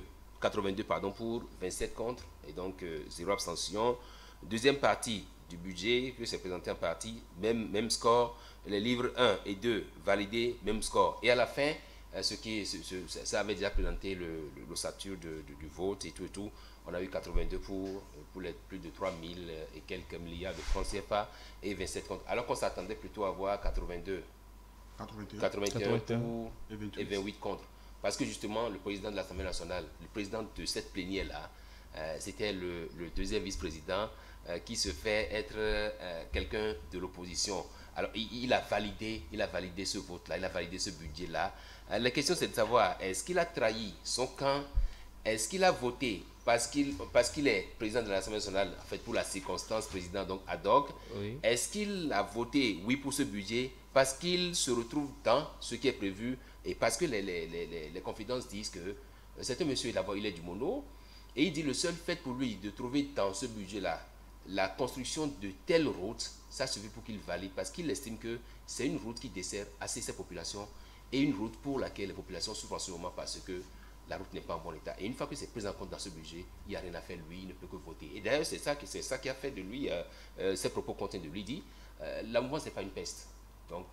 pour, 27 contre, et donc 0 abstention. Deuxième partie du budget, que c'est présenté en partie, même score. Les livres 1 et 2 validés, même score. Et à la fin, ça avait déjà présenté l'ossature du vote et tout. On a eu 82 pour les plus de 3 000 et quelques milliards de francs CFA et 27 contre. Alors qu'on s'attendait plutôt à voir 81 pour et 28 contre. Parce que justement, le président de l'Assemblée nationale, le président de cette plénière-là, c'était le deuxième vice-président qui se fait être quelqu'un de l'opposition. Alors, il a validé ce vote-là, il a validé ce budget-là. La question, c'est de savoir, est-ce qu'il a trahi son camp? Est-ce qu'il a voté parce qu'il est président de l'Assemblée nationale, en fait, pour la circonstance, président donc ad hoc? Oui. Est-ce qu'il a voté oui pour ce budget parce qu'il se retrouve dans ce qui est prévu et parce que les confidences disent que cet monsieur, il est du mono et il dit le seul fait pour lui de trouver dans ce budget-là la construction de telle route, ça suffit pour qu'il valide parce qu'il estime que c'est une route qui dessert assez ces populations et une route pour laquelle les populations souffrent en ce moment parce que la route n'est pas en bon état. Et une fois que c'est pris en compte dans ce budget, il n'y a rien à faire, lui, il ne peut que voter. Et d'ailleurs, c'est ça qui a fait de lui, ses propos contiennent de lui dit, la mouvance n'est pas une peste. Donc,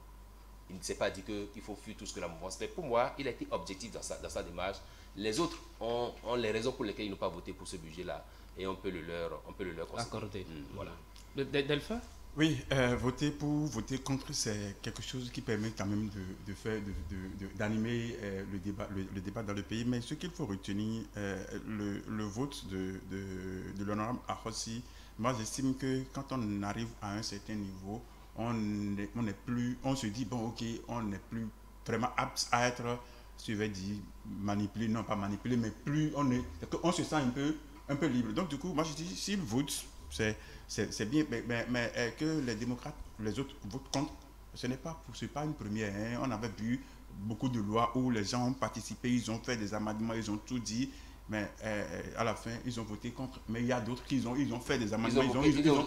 il ne s'est pas dit qu'il faut fuir tout ce que la mouvance fait. Pour moi, il a été objectif dans sa démarche. Les autres ont les raisons pour lesquelles ils n'ont pas voté pour ce budget-là. Et on peut le leur accorder. Voilà. Delphin? Oui, voter pour, voter contre, c'est quelque chose qui permet quand même d'animer le débat dans le pays. Mais ce qu'il faut retenir, le vote de l'honorable Ahossi, moi j'estime que quand on arrive à un certain niveau, on se dit, bon ok, on n'est plus vraiment apte à être, je vais dire, manipulé, non pas manipulé, mais plus on se sent un peu libre. Donc du coup, moi je dis, s'il vote, c'est bien, mais que les démocrates, les autres votent contre, ce n'est pas une première. Hein. On avait vu beaucoup de lois où les gens ont participé, ils ont fait des amendements, ils ont tout dit. Mais à la fin, ils ont voté contre. Mais il y a d'autres qui ils ont fait des amendements.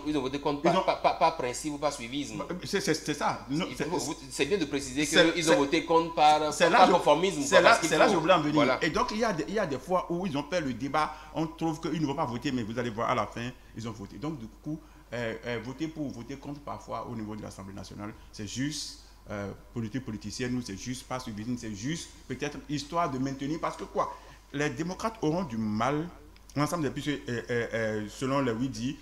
Ils ont voté contre, pas principe ou pas suivisme. C'est ça. C'est bien de préciser qu'ils ont voté contre par conformisme. C'est là que je voulais en venir. Voilà. Et donc, il y a des fois où ils ont fait le débat, on trouve qu'ils ne vont pas voter, mais vous allez voir, à la fin, ils ont voté. Donc, du coup, voter pour ou voter contre, parfois, au niveau de l'Assemblée nationale, c'est juste politique politicienne, ou c'est juste pas suivisme, c'est juste peut-être histoire de maintenir. Parce que quoi? Les démocrates auront du mal, l'ensemble des puisques selon les Ouidi,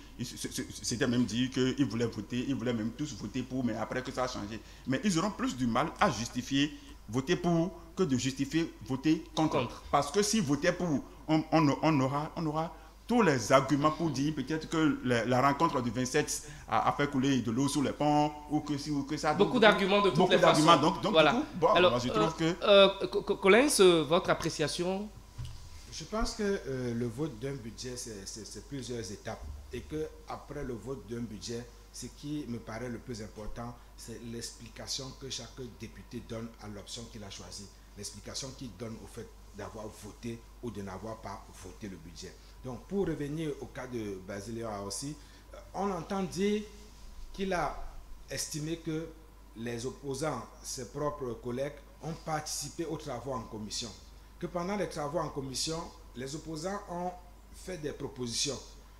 c'était même dit qu'ils voulaient voter, ils voulaient même tous voter pour, mais après que ça a changé. Mais ils auront plus du mal à justifier voter pour que de justifier voter contre. Parce que s'ils votaient pour, on aura tous les arguments pour dire peut-être que la rencontre du 27 a fait couler de l'eau sous les ponts, ou que si ou que ça. Beaucoup d'arguments de toutes les façons. Donc voilà. Du coup, bon, alors, moi, je trouve que... Collins, votre appréciation? Je pense que le vote d'un budget, c'est plusieurs étapes. Et qu'après le vote d'un budget, ce qui me paraît le plus important, c'est l'explication que chaque député donne à l'option qu'il a choisie. L'explication qu'il donne au fait d'avoir voté ou de n'avoir pas voté le budget. Donc, pour revenir au cas de Basilea aussi, on entend dire qu'il a estimé que les opposants, ses propres collègues, ont participé aux travaux en commission. Que pendant les travaux en commission, les opposants ont fait des propositions.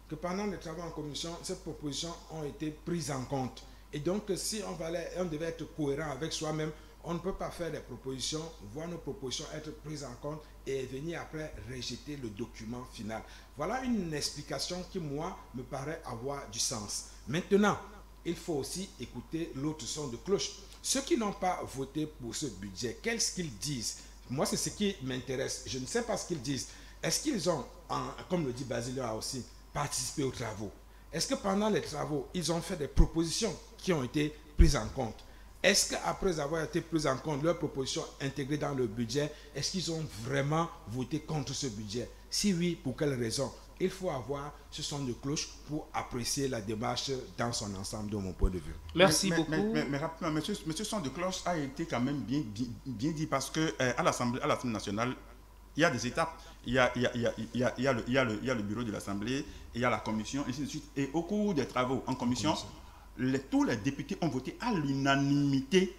Que pendant les travaux en commission, ces propositions ont été prises en compte. Et donc, si on devait être cohérent avec soi-même, on ne peut pas faire des propositions, voir nos propositions être prises en compte et venir après rejeter le document final. Voilà une explication qui, moi, me paraît avoir du sens. Maintenant, il faut aussi écouter l'autre son de cloche. Ceux qui n'ont pas voté pour ce budget, qu'est-ce qu'ils disent? Moi, c'est ce qui m'intéresse. Je ne sais pas ce qu'ils disent. Est-ce qu'ils ont, comme le dit Basilea aussi, participé aux travaux? Est-ce que pendant les travaux, ils ont fait des propositions qui ont été prises en compte? Est-ce qu'après avoir été prises en compte, leurs propositions intégrées dans le budget, est-ce qu'ils ont vraiment voté contre ce budget? Si oui, pour quelles raisons? Il faut avoir ce son de cloche pour apprécier la démarche dans son ensemble, de mon point de vue. Merci beaucoup. Mais rapidement, monsieur son de cloche a été quand même bien dit parce que à l'Assemblée nationale, il y a des étapes. Il y a le bureau de l'Assemblée, il y a la commission, et ainsi de suite. Et au cours des travaux en commission, tous les députés ont voté à l'unanimité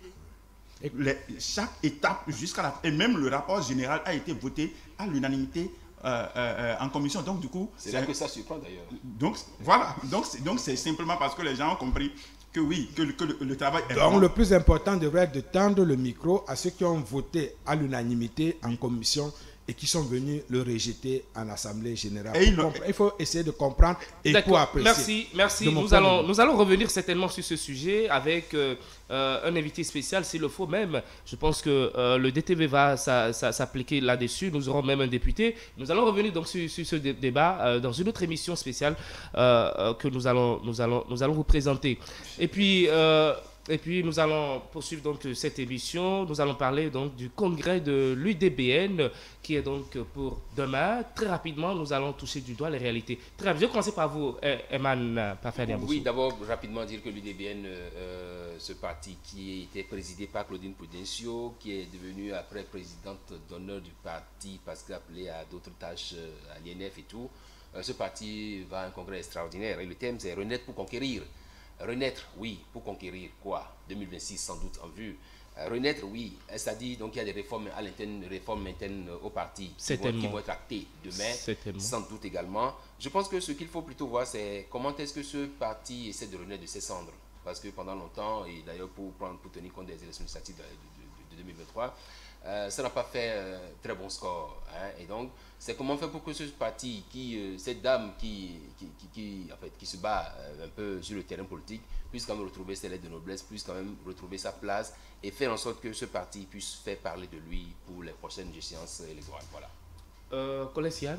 chaque étape jusqu'à la fin. Et même le rapport général a été voté à l'unanimité en commission. Donc, du coup... C'est là que ça surprend d'ailleurs. Donc, voilà. Donc, c'est simplement parce que les gens ont compris que oui, que le travail est donc, bon. le plus important devrait être de tendre le micro à ceux qui ont voté à l'unanimité en commission et qui sont venus le rejeter en Assemblée générale. Il faut essayer de comprendre et pour apprécier. Merci. Nous allons revenir certainement sur ce sujet avec un invité spécial s'il le faut même. Je pense que le DTV va s'appliquer là-dessus. Nous aurons même un député. Nous allons revenir donc sur ce débat dans une autre émission spéciale que nous allons vous présenter. Et puis nous allons poursuivre donc cette émission. Nous allons parler donc du congrès de l'UDBN qui est donc pour demain. Très rapidement, nous allons toucher du doigt les réalités. Très bien. Je vais commencer par vous, Eman Pafadiamboussou. Oui, d'abord rapidement dire que l'UDBN, ce parti qui était présidé par Claudine Prudencio, qui est devenue après présidente d'honneur du parti parce qu'elle appelée à d'autres tâches à l'INF et tout. Ce parti va à un congrès extraordinaire et le thème c'est Renaître pour conquérir. Renaître, oui, pour conquérir quoi? 2026 sans doute en vue. Renaître, oui, c'est-à-dire donc il y a des réformes à l'interne, réformes internes au parti qui vont être actées demain, sans doute également. Je pense que ce qu'il faut plutôt voir, c'est comment est-ce que ce parti essaie de renaître de ses cendres. Parce que pendant longtemps, et d'ailleurs pour tenir compte des élections législatives de 2023, ça n'a pas fait très bon score. Hein, et donc, c'est comment faire pour que ce parti, cette dame qui se bat un peu sur le terrain politique, puisse quand même retrouver ses lettres de noblesse, puisse quand même retrouver sa place et faire en sorte que ce parti puisse faire parler de lui pour les prochaines échéances électorales. Voilà. Colessian,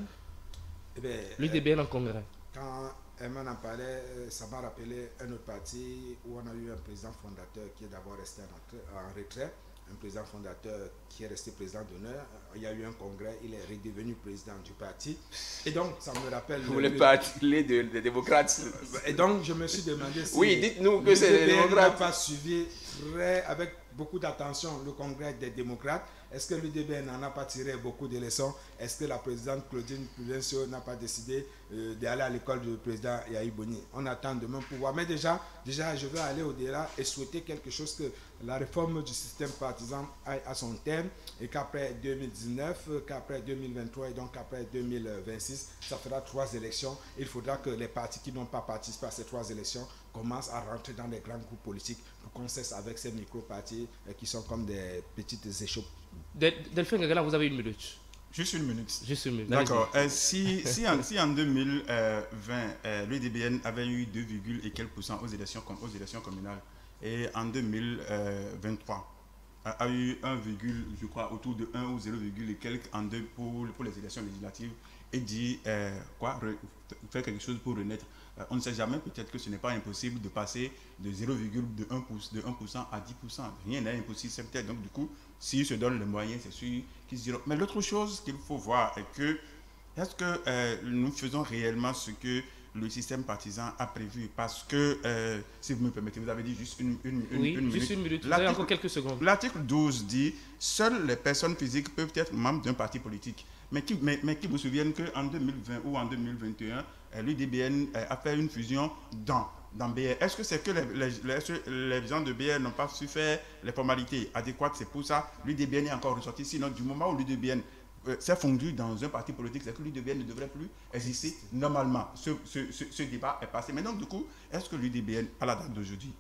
l'UDBN en congrès. Quand Eman en parlait, ça m'a rappelé un autre parti où on a eu un président fondateur qui est d'abord resté en retrait. Un président fondateur qui est resté président d'honneur. Il y a eu un congrès, il est redevenu président du parti. Et donc, ça me rappelle... Vous voulez parler des démocrates? Et donc, je me suis demandé si... Oui, dites-nous que c'est les démocrates. n'a pas suivi avec beaucoup d'attention le congrès des démocrates. Est-ce que l'UDBN n'en a pas tiré beaucoup de leçons? Est-ce que la présidente Claudine Prudencio n'a pas décidé d'aller à l'école du président Yahi Boni? On attend demain pour voir. Mais déjà, je veux aller au-delà et souhaiter quelque chose, que la réforme du système partisan aille à son terme et qu'après 2019, qu'après 2023 et donc après 2026, ça fera 3 élections. Il faudra que les partis qui n'ont pas participé à ces 3 élections commencent à rentrer dans les grands groupes politiques pour qu'on cesse avec ces micro-partis qui sont comme des petites échoppes. Delphine Gagala, vous avez 1 minute. Juste 1 minute. Juste 1 minute. D'accord. Si en 2020, l'UDBN avait eu 2, et quelques % aux élections communales, et en 2023 a eu 1, je crois autour de 1 ou 0, et quelques pour les élections législatives, et dit faire quelque chose pour renaître. On ne sait jamais, peut-être que ce n'est pas impossible de passer de 1% à 10%. Rien n'est impossible, c'est peut-être. Donc du coup, s'ils se donnent les moyens, c'est sûr qu'ils diront. Mais l'autre chose qu'il faut voir est que, est-ce que nous faisons réellement ce que le système partisan a prévu? Parce que, si vous me permettez, vous avez dit juste une minute. Juste 1 minute. Vous avez encore quelques secondes. L'article 12 dit « Seules les personnes physiques peuvent être membres d'un parti politique ». Mais qui vous souviennent qu'en 2020 ou en 2021, l'UDBN a fait une fusion dans BR. Est-ce que c'est que les gens de BR n'ont pas su faire les formalités adéquates? C'est pour ça que l'UDBN est encore ressorti. Sinon, du moment où l'UDBN s'est fondu dans un parti politique, c'est que l'UDBN ne devrait plus exister normalement. Ce débat est passé. Mais donc, du coup, est-ce que l'UDBN, à la date d'aujourd'hui,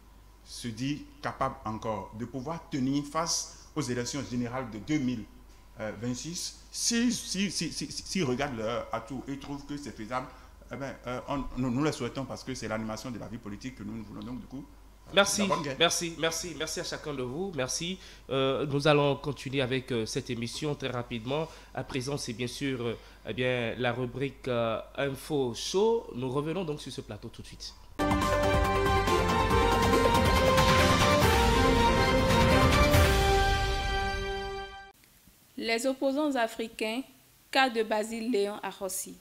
se dit capable encore de pouvoir tenir face aux élections générales de 2026? S'ils regardent leur atout et trouvent que c'est faisable, eh bien, nous le souhaitons, parce que c'est l'animation de la vie politique que nous voulons. Donc, du coup, merci à chacun de vous. Merci. Nous allons continuer avec cette émission très rapidement. À présent, c'est bien sûr la rubrique Info Show. Nous revenons donc sur ce plateau tout de suite. Les opposants africains, cas de Basile Léon Arrossi.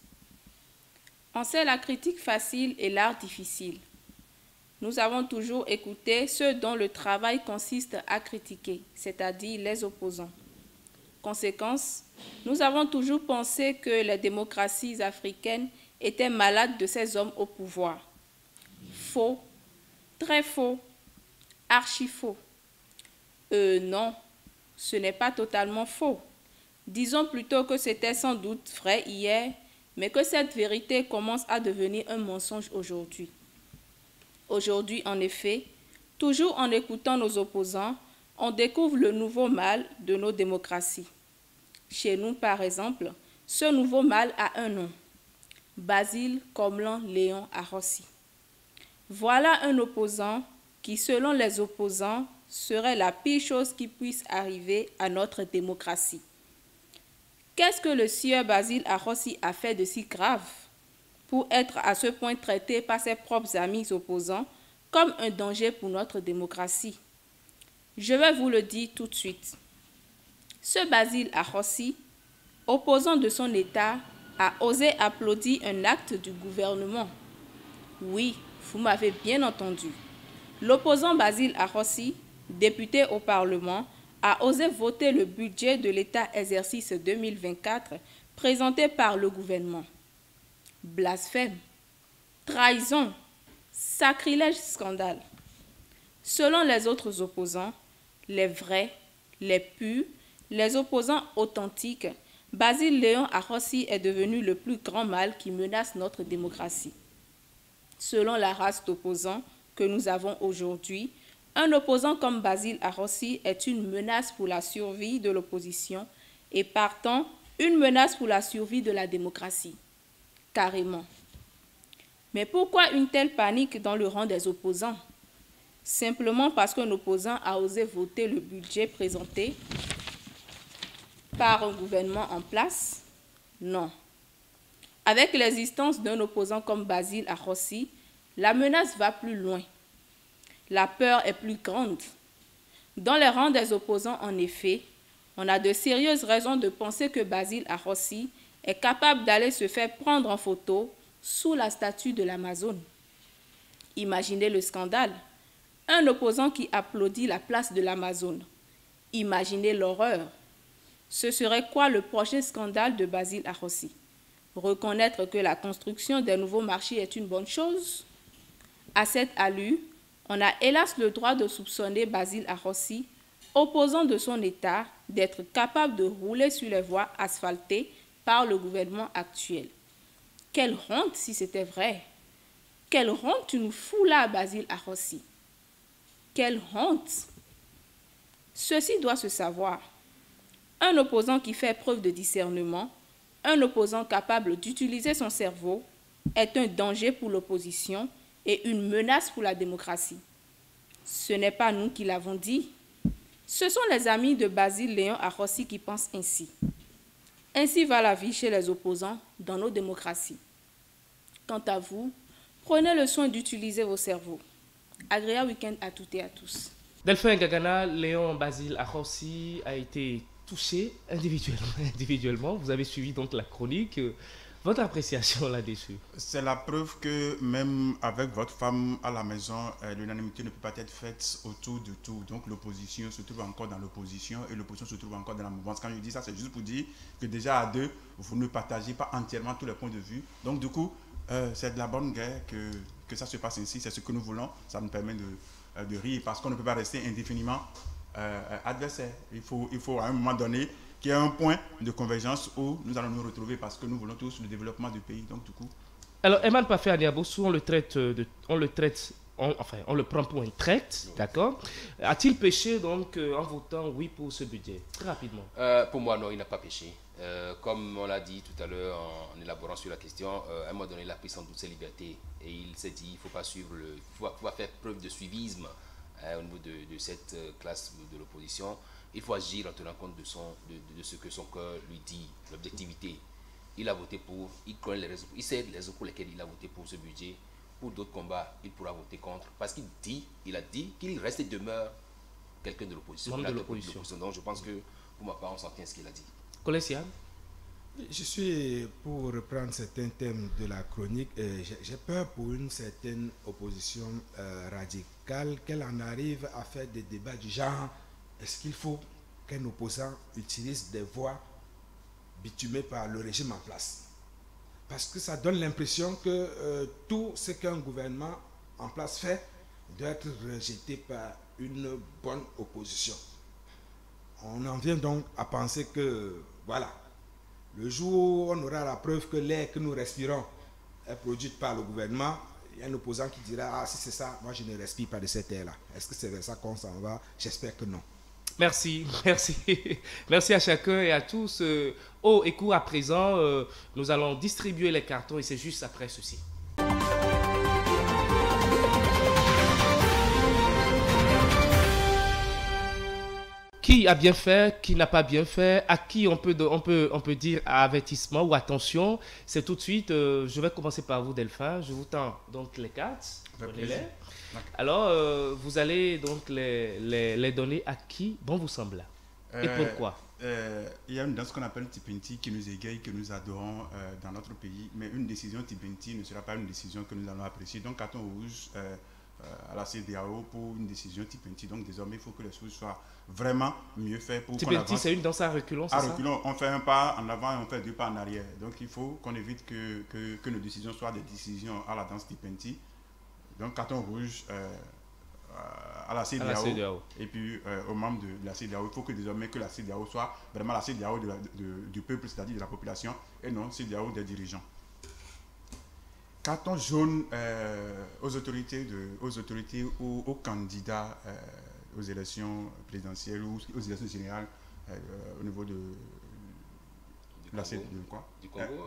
On sait la critique facile et l'art difficile. Nous avons toujours écouté ceux dont le travail consiste à critiquer, c'est-à-dire les opposants. Conséquence, nous avons toujours pensé que les démocraties africaines étaient malades de ces hommes au pouvoir. Faux, très faux, archi faux. Non, ce n'est pas totalement faux. Disons plutôt que c'était sans doute vrai hier, mais que cette vérité commence à devenir un mensonge aujourd'hui. Aujourd'hui, en effet, toujours en écoutant nos opposants, on découvre le nouveau mal de nos démocraties. Chez nous, par exemple, ce nouveau mal a un nom. Basile Comlan Léon Arrossi. Voilà un opposant qui, selon les opposants, serait la pire chose qui puisse arriver à notre démocratie. Qu'est-ce que le sieur Basile Arrossi a fait de si grave pour être à ce point traité par ses propres amis opposants comme un danger pour notre démocratie? Je vais vous le dire tout de suite. Ce Basile Arrossi, opposant de son État, a osé applaudir un acte du gouvernement. Oui, vous m'avez bien entendu. L'opposant Basile Arrossi, député au Parlement, a osé voter le budget de l'État exercice 2024 présenté par le gouvernement. Blasphème, trahison, sacrilège, scandale. Selon les autres opposants, les vrais, les purs, les opposants authentiques, Basile Léon Arrossi est devenu le plus grand mal qui menace notre démocratie. Selon la race d'opposants que nous avons aujourd'hui, un opposant comme Basile Arrossi est une menace pour la survie de l'opposition et partant, une menace pour la survie de la démocratie. Carrément. Mais pourquoi une telle panique dans le rang des opposants? Simplement parce qu'un opposant a osé voter le budget présenté par un gouvernement en place? Non. Avec l'existence d'un opposant comme Basile Arrossi, la menace va plus loin. La peur est plus grande. Dans les rangs des opposants, en effet, on a de sérieuses raisons de penser que Basile Arrossi est capable d'aller se faire prendre en photo sous la statue de l'Amazone. Imaginez le scandale. Un opposant qui applaudit la place de l'Amazone. Imaginez l'horreur. Ce serait quoi le prochain scandale de Basile Arrossi? Reconnaître que la construction des nouveaux marchés est une bonne chose? À cette allure, on a hélas le droit de soupçonner Basile Arrossi, opposant de son État, d'être capable de rouler sur les voies asphaltées par le gouvernement actuel. Quelle honte si c'était vrai! Quelle honte tu nous fous là, Basile Arrossi! Quelle honte! Ceci doit se savoir. Un opposant qui fait preuve de discernement, un opposant capable d'utiliser son cerveau, est un danger pour l'opposition et une menace pour la démocratie. Ce n'est pas nous qui l'avons dit. Ce sont les amis de Basile Léon Arrossi qui pensent ainsi. Ainsi va la vie chez les opposants dans nos démocraties. Quant à vous, prenez le soin d'utiliser vos cerveaux. Agréable week-end à toutes et à tous. Delphin Gagana, Léon Basile Arrossi a été touché individuellement. Vous avez suivi donc la chronique. Votre appréciation là-dessus? C'est la preuve que même avec votre femme à la maison, l'unanimité ne peut pas être faite autour de tout. Donc l'opposition se trouve encore dans l'opposition et l'opposition se trouve encore dans la mouvance. Quand je dis ça, c'est juste pour dire que déjà à deux, vous ne partagez pas entièrement tous les points de vue. Donc du coup, c'est de la bonne guerre que ça se passe ainsi. C'est ce que nous voulons. Ça nous permet de rire parce qu'on ne peut pas rester indéfiniment adversaire. Il faut à un moment donné qu'il y ait un point de convergence où nous allons nous retrouver parce que nous voulons tous le développement du pays. Donc du coup. Alors Eman Pafé Aniabosu, on le prend pour un traite, d'accord? A-t-il péché donc en votant oui pour ce budget? Très rapidement. Pour moi, non, il n'a pas péché. Comme on l'a dit tout à l'heure en élaborant sur la question, à un moment donné, il a pris sans doute ses libertés et il s'est dit il ne faut pas suivre il faut faire preuve de suivisme au niveau de cette classe de l'opposition. Il faut agir en tenant compte de ce que son cœur lui dit, l'objectivité. Il a voté pour, il connaît les raisons, il sait les raisons pour lesquelles il a voté pour ce budget. Pour d'autres combats, il pourra voter contre. Parce qu'il a dit qu'il reste et demeure quelqu'un de l'opposition. Membre de l'opposition. Donc je pense que pour ma part, on s'en tient à ce qu'il a dit. Colessian? Je suis, pour reprendre certains thèmes de la chronique, j'ai peur pour une certaine opposition radicale qu'elle en arrive à faire des débats du genre est-ce qu'il faut qu'un opposant utilise des voies bitumées par le régime en place? Parce que ça donne l'impression que tout ce qu'un gouvernement en place fait doit être rejeté par une bonne opposition. On en vient donc à penser que, voilà, le jour où on aura la preuve que l'air que nous respirons est produite par le gouvernement, il y a un opposant qui dira « Ah, si c'est ça, moi je ne respire pas de cet air-là. » Est-ce que c'est vers ça qu'on s'en va? J'espère que non. Merci. Merci à chacun et à tous. Haut et court à présent, nous allons distribuer les cartons et c'est juste après ceci. Qui a bien fait, qui n'a pas bien fait, à qui on peut dire avertissement ou attention. C'est tout de suite, je vais commencer par vous Delphin, je vous tends donc les cartes. Alors, vous allez donc les donner à qui bon vous semble et pourquoi? Il y a une danse qu'on appelle Tipinti qui nous égaye, que nous adorons dans notre pays, mais une décision Tipinti ne sera pas une décision que nous allons apprécier. Donc, carton rouge à la CEDEAO pour une décision Tipinti. Donc, désormais, il faut que les choses soient vraiment mieux faites pour qu'on avance. Tipinti, c'est une danse à reculons, c'est ça? À reculons, on fait un pas en avant et on fait deux pas en arrière. Donc, il faut qu'on évite que nos décisions soient des décisions à la danse Tipinti. Donc, carton rouge à la CEDEAO et puis aux membres de la CEDEAO. Il faut que désormais que la CEDEAO soit vraiment la CEDEAO du peuple, c'est-à-dire de la population, et non CEDEAO des dirigeants. Carton jaune aux autorités ou aux candidats aux élections présidentielles ou aux élections générales au niveau du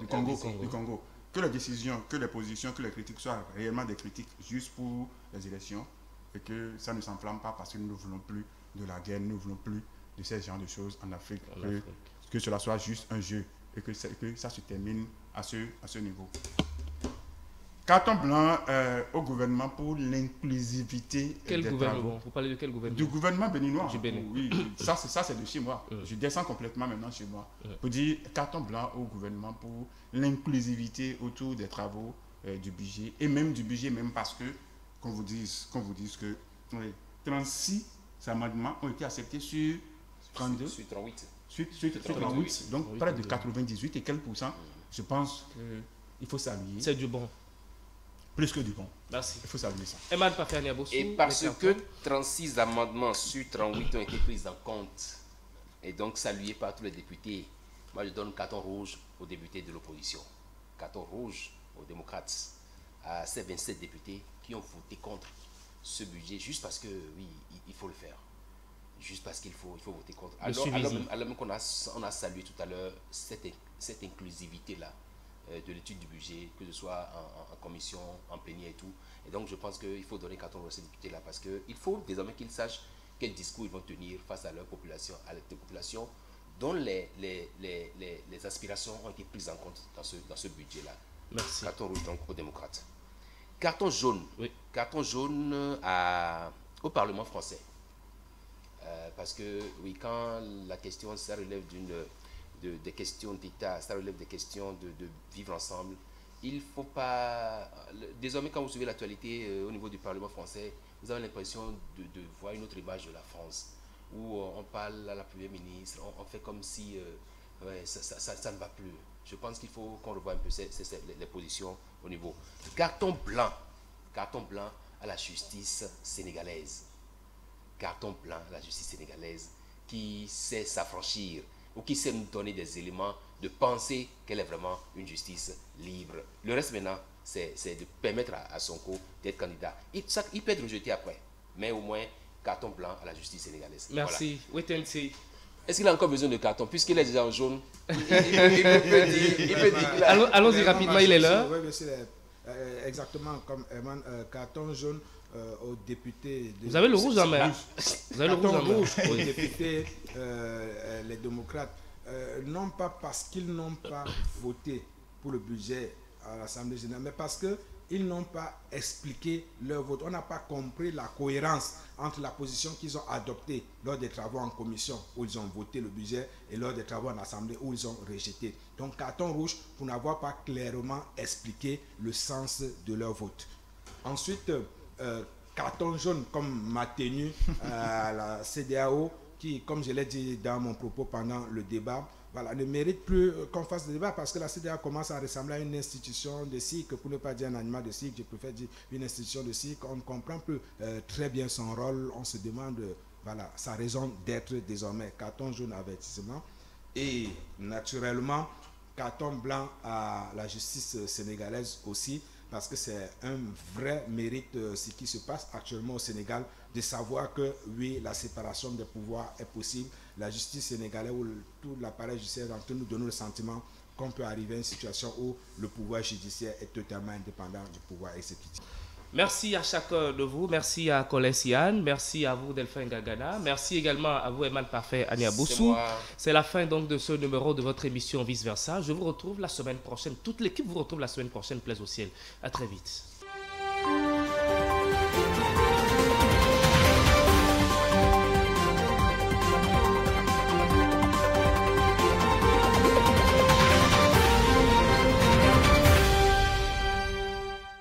Congo. Que les décisions, que les positions, que les critiques soient réellement des critiques juste pour les élections et que ça ne s'enflamme pas parce que nous ne voulons plus de la guerre, nous ne voulons plus de ce genre de choses en Afrique. Que cela soit juste un jeu et que ça se termine à ce niveau. Carton blanc au gouvernement pour l'inclusivité. Quel gouvernement? Vous parlez de quel gouvernement? Du gouvernement béninois. Du Bénin. Oui, ça c'est de chez moi. Je descends complètement maintenant chez moi. Pour dire carton blanc au gouvernement pour l'inclusivité autour des travaux du budget. Et même du budget, même parce que qu'on vous dise que Oui. 36 amendements ont été acceptés sur 32. Sur 38. Sur 38. Donc Oui, près de 98 et quelques pourcents. Je pense qu'il faut saluer. C'est du bon. Plus que du bon. Merci. Il faut saluer ça. Emmanuel Pafer-Niabossou. Et parce que 36 amendements sur 38 ont été pris en compte et donc salués par tous les députés, moi je donne carton rouge aux députés de l'opposition, carton rouge aux démocrates, à ces 27 députés qui ont voté contre ce budget juste parce que, oui, il faut le faire. Juste parce qu'il faut voter contre. Alors même qu'on a salué tout à l'heure cette inclusivité-là de l'étude du budget, que ce soit en commission, en plénière et tout. Et donc je pense qu'il faut donner carton rouge à ces députés-là parce qu'il faut désormais qu'ils sachent quel discours ils vont tenir face à leur population, à la population dont les aspirations ont été prises en compte dans ce budget-là. Merci. Carton rouge donc aux démocrates. Carton jaune. Oui. Carton jaune au Parlement français. Parce que, oui, quand la question, ça relève des questions d'État, ça relève des questions de vivre ensemble, il ne faut pas... Désormais, quand vous suivez l'actualité au niveau du Parlement français, vous avez l'impression de voir une autre image de la France, où on parle à la Première ministre, on fait comme si ouais, ça ne va plus. Je pense qu'il faut qu'on revoie un peu les positions au niveau. Carton blanc à la justice sénégalaise. Carton blanc à la justice sénégalaise qui sait s'affranchir ou qui sait nous donner des éléments de penser qu'elle est vraiment une justice libre. Le reste maintenant, c'est de permettre à Sonko d'être candidat. Il peut être rejeté après, mais au moins carton blanc à la justice sénégalaise. Merci. Voilà. Est-ce qu'il a encore besoin de carton? Puisqu'il est déjà en jaune, il peut dire. Allons-y rapidement, il est là. Oui, monsieur, exactement comme Herman, carton jaune aux députés. Vous avez le rouge en main. Vous avez le rouge en main. Aux députés, les démocrates, non pas parce qu'ils n'ont pas voté pour le budget à l'Assemblée générale, mais parce qu'ils n'ont pas expliqué leur vote. On n'a pas compris la cohérence entre la position qu'ils ont adoptée lors des travaux en commission où ils ont voté le budget et lors des travaux en Assemblée où ils ont rejeté. Donc carton rouge pour n'avoir pas clairement expliqué le sens de leur vote. Ensuite, carton jaune comme ma tenue à la CEDEAO qui, comme je l'ai dit dans mon propos pendant le débat, voilà, ne mérite plus qu'on fasse le débat parce que la CEDEAO commence à ressembler à une institution de cirque, pour ne pas dire un animal de cirque, je préfère dire une institution de cirque. On ne comprend plus très bien son rôle, on se demande voilà, sa raison d'être désormais. Carton jaune avertissement et naturellement carton blanc à la justice sénégalaise aussi, parce que c'est un vrai mérite ce qui se passe actuellement au Sénégal, de savoir que oui, la séparation des pouvoirs est possible. La justice sénégalaise ou tout l'appareil judiciaire dans nous donne le sentiment qu'on peut arriver à une situation où le pouvoir judiciaire est totalement indépendant du pouvoir exécutif. Merci à chacun de vous. Merci à Colin Sian. Merci à vous, Delphin Gagana. Merci également à vous, Emmanuel Pafer-Niabossou. C'est la fin donc de ce numéro de votre émission Vice Versa. Je vous retrouve la semaine prochaine. Toute l'équipe vous retrouve la semaine prochaine. Plaise au ciel. À très vite.